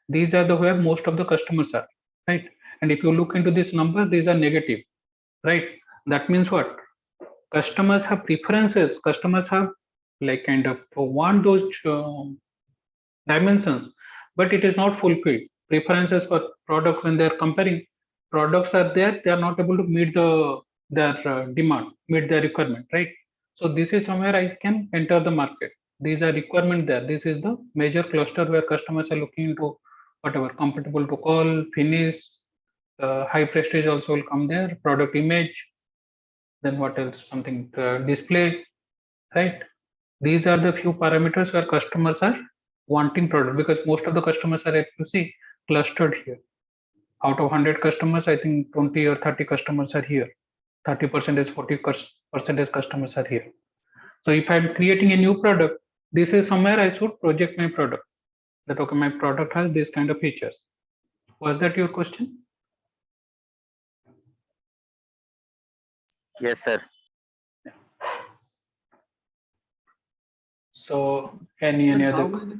these are the where most of the customers are, right? And if you look into this number, these are negative, right? That means what? Customers have preferences. Customers have like kind of want those dimensions, but it is not fulfilled. Preferences for product, when they are comparing products are there, they are not able to meet their demand, meet their requirement, right? So this is somewhere I can enter the market. These are requirement there. This is the major cluster where customers are looking into whatever comfortable to call, finish, high prestige also will come there, product image, then what else, something display, right? These are the few parameters where customers are wanting product, because most of the customers are, if you see, clustered here. Out of 100 customers, I think 20 or 30 customers are here. 30%, 40% customers are here. So if I'm creating a new product, this is somewhere I should project my product. That okay, my product has this kind of features. Was that your question? Yes, sir. So any Sir, other?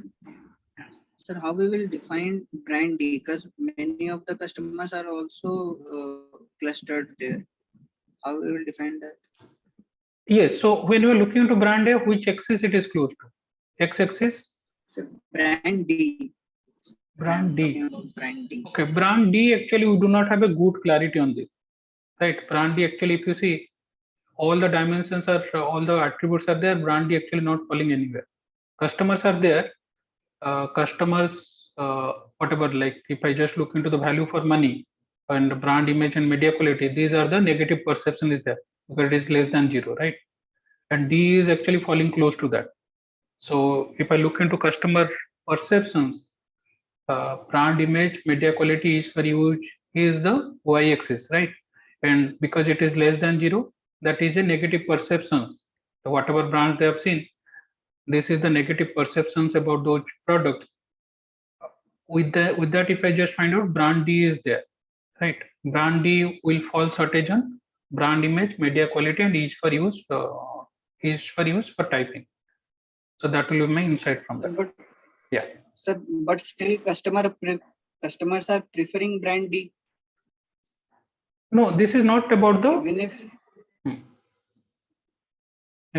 how we will define brand D? Because many of the customers are also clustered there. How we will define that? Yes. So when you are looking into brand A, which axis it is close to? X-axis? So brand D. Sir, I'm Brand talking D. about brand D. Okay, brand D, actually we do not have a good clarity on this, right? Brand D, actually, if you see, all the dimensions are, all the attributes are there. Brand D actually not falling anywhere. Customers are there. Customers, whatever, like if I just look into the value for money and brand image and media quality, these are the negative perception is there because it is less than 0, right? And D is actually falling close to that. So if I look into customer perceptions, brand image, media quality is for huge is the y-axis, right? And because it is less than 0, that is a negative perception. So whatever brands they have seen, this is the negative perceptions about those products. With that, if I just find out brand D is there, right? Brand D will fall shortage on brand image, media quality, and each for use for typing. So that will be my insight from that. But Yeah. sir, but still customers are preferring brand D. No, this is not about the. Even if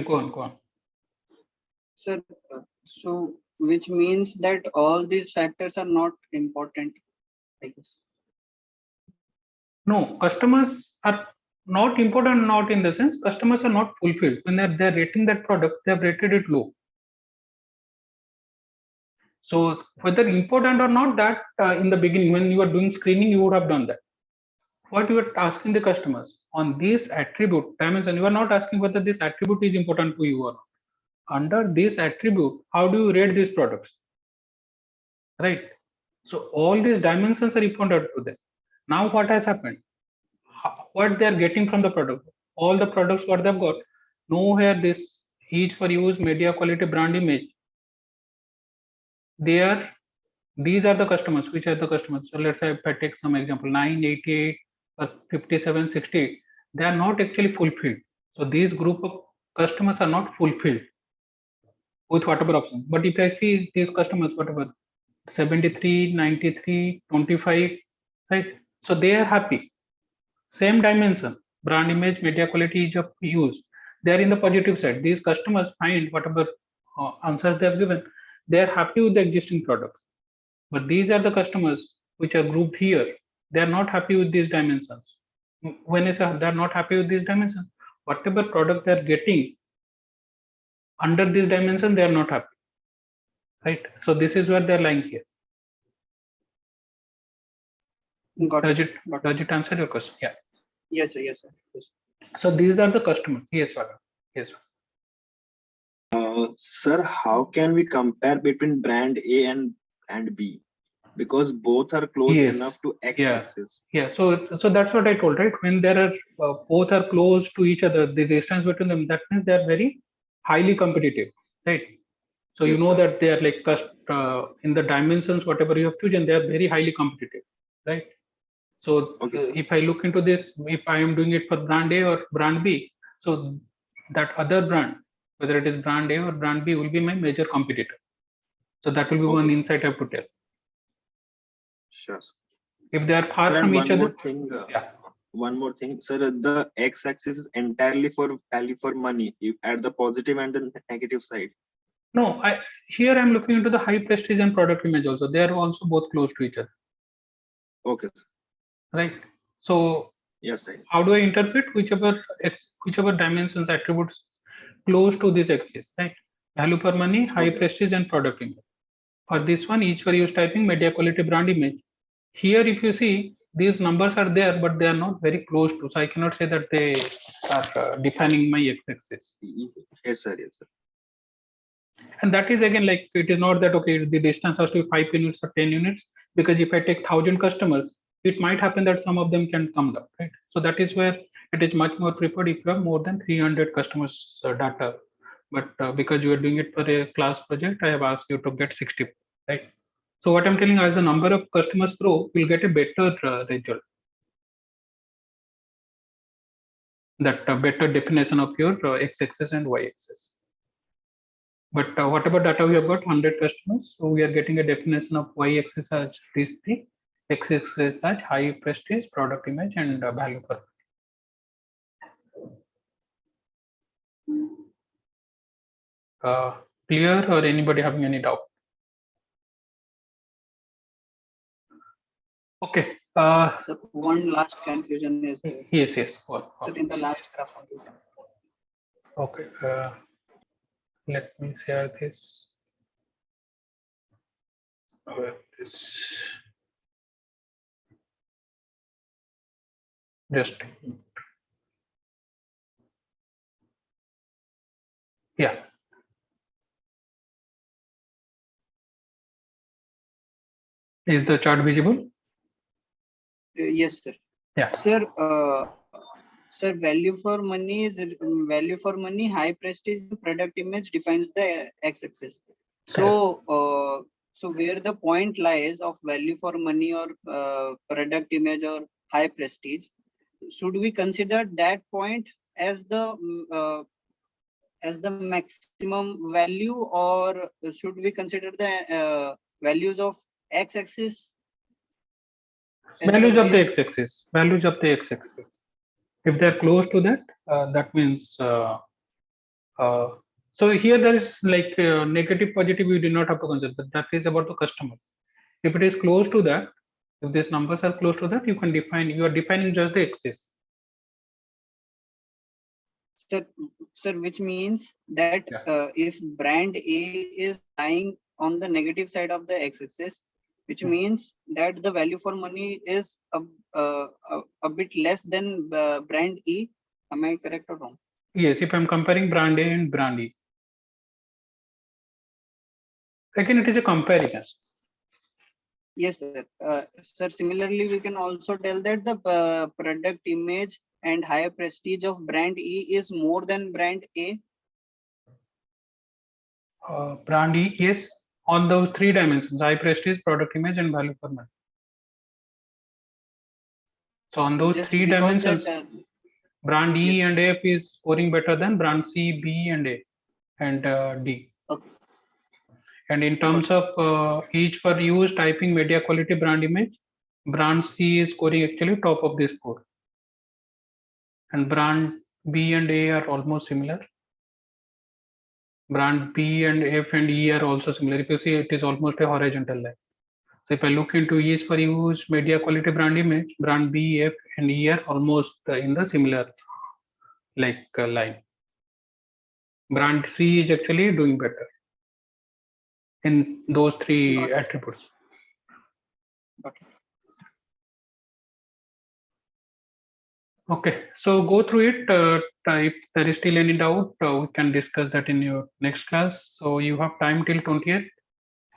Go on, go on. sir, so which means that all these factors are not important, I guess. No, customers are not important, not in the sense customers are not fulfilled. When they're rating that product, they have rated it low. So whether important or not, that in the beginning, when you are doing screening, you would have done that. What you are asking the customers on this attribute dimension, you are not asking whether this attribute is important to you or not. Under this attribute, how do you rate these products? Right. So all these dimensions are important to them. Now what has happened? What they are getting from the product? All the products what they've got. Nowhere this each for use, media quality, brand image. These are the customers. Which are the customers? So let's say if I take some example, 988 or 57, 68, they are not actually fulfilled. So these group of customers are not fulfilled with whatever option. But if I see these customers, whatever 73, 93, 25, right? So they are happy. Same dimension, brand image, media quality, ease of use. They are in the positive side. These customers find whatever answers they have given, they are happy with the existing products. But these are the customers which are grouped here. They are not happy with these dimensions. When I say they are not happy with these dimensions, whatever product they are getting under this dimension, they are not happy. Right? So this is where they are lying here. Does it answer your question? Yeah. Yes, sir. Yes, sir. Yes. So these are the customers. Yes, sir. Yes. Sir, how can we compare between brand A and B? Because both are close Yes. enough to x-axis. Yeah. So that's what I told, right? When there are both are close to each other, the distance between them, that means they are very highly competitive, right? So you Yes, know sir. that they are like in the dimensions, whatever you have chosen, they are very highly competitive, right? So Okay, if I look into this, if I am doing it for brand A or brand B, so that other brand, whether it is brand A or brand B, will be my major competitor. So that will be one Okay, sir. insight I have to tell. Sure, sir. If they are far Sir, from and each other, yeah. one more thing, sir. The x-axis is entirely for value for money, at the positive and the negative side. No, here I'm looking into the high prestige and product image also. They are also both close to each other, Okay, sir. right? So Yes, sir. how do I interpret whichever dimensions attributes close to this axis, right? Value for money, high Okay. prestige, and product image. For this one, each for use typing, media quality, brand image. Here, if you see, these numbers are there, but they are not very close to. So I cannot say that they are defining my x-axis. Yes, sir. Yes, sir. And that is again like it is not that okay, the distance has to be 5 units or 10 units, because if I take 1,000 customers, it might happen that some of them can come down, right? So that is where it is much more preferred if you have more than 300 customers data but because you are doing it for a class project, I have asked you to get 60, right? So what I'm telling, as the number of customers grow, you'll get a better result. That better definition of your x-axis and y-axis. But what about data? We have got 100 customers, so we are getting a definition of y-axis as these three, x-axis as high prestige, product image, and value per. Clear, or anybody having any doubt? Okay. The one last confusion is Yes. sir, in the last graph only. Okay. Let me share this. This. Just. Yeah. Is the chart visible? Yes, sir. Yeah. Sir, sir, value for money is value for money. High prestige product image defines the x-axis. So, so where the point lies of value for money or product image or high prestige, should we consider that point as the maximum value, or should we consider the values of x-axis? Values of the x-axis. Values of the x-axis. If they're close to that, that means. So here there is like negative, positive. You do not have to consider. That is about the customer. If it is close to that, if these numbers are close to that, you can define. You are defining just the axis. Sir, which means that if brand A is lying on the negative side of the x-axis, which means that the value for money is a bit less than brand E. Am I correct or wrong? Yes, if I'm comparing brand A and brand E. Again, it is a comparison. Yes, sir. Sir, similarly, we can also tell that the product image and higher prestige of brand E is more than brand A. Brand E, yes, on those three dimensions: high prestige, product image, and value for money. So on those Just three dimensions, brand E yes. and F is scoring better than brand C, B, and A, and D. Okay. And in terms of each per use typing media quality brand image, brand C is scoring actually top of this score, and brand B and A are almost similar. Brand B and F and E are also similar. If you see, it is almost a horizontal line. So if I look into each per use media quality brand image, brand B, F, and E are almost in the similar line. Brand C is actually doing better in those three attributes. Okay, so go through it. If there is still any doubt, we can discuss that in your next class. So you have time till 20th.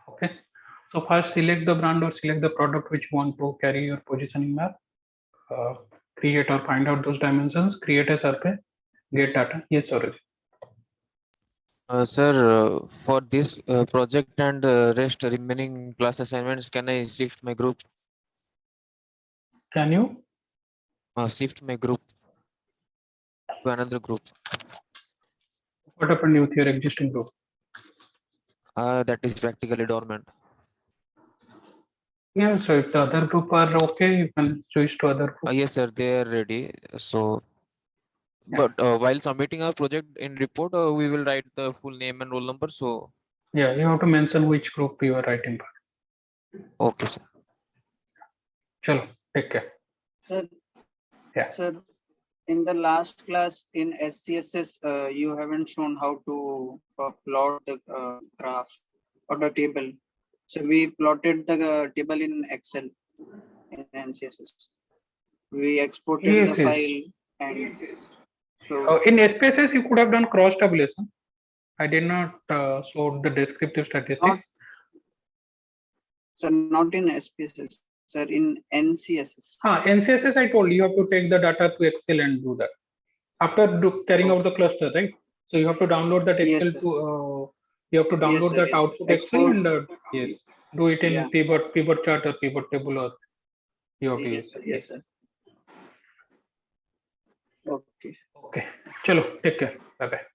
Okay. So first select the brand or select the product which you want to carry your positioning map. Create or find out those dimensions. Create a survey. Get data. Yes, sorry. Sir, for this project and rest remaining class assignments, can I shift my group? Can you? Shift my group to another group. What happened with your existing group? That is practically dormant. Yeah, so if the other group are okay, you can switch to other group. Yes, sir, they are ready. So, but while submitting our project in report, we will write the full name and roll number. So, yeah, you have to mention which group you are writing for. okay, sir. Chalo, take care. Sir, yeah. Sir, in the last class in SCSS, you haven't shown how to plot the graph or the table. So we plotted the table in Excel in NCSS. We exported the file and so in SPSS you could have done cross tabulation. I did not show the descriptive statistics. So not in SPSS, sir, in NCSS. NCSS I told you have to take the data to Excel and do that. After carrying out the cluster, right? So you have to download that Yes, Excel sir. to you have to Yes, download sir. that Yes, sir. output Excel Export. and yes, do it in Yeah. pivot chart or pivot table, or you have to Yes, use sir. it. Yes, sir. Okay. Okay. Chalo, take care. Bye bye.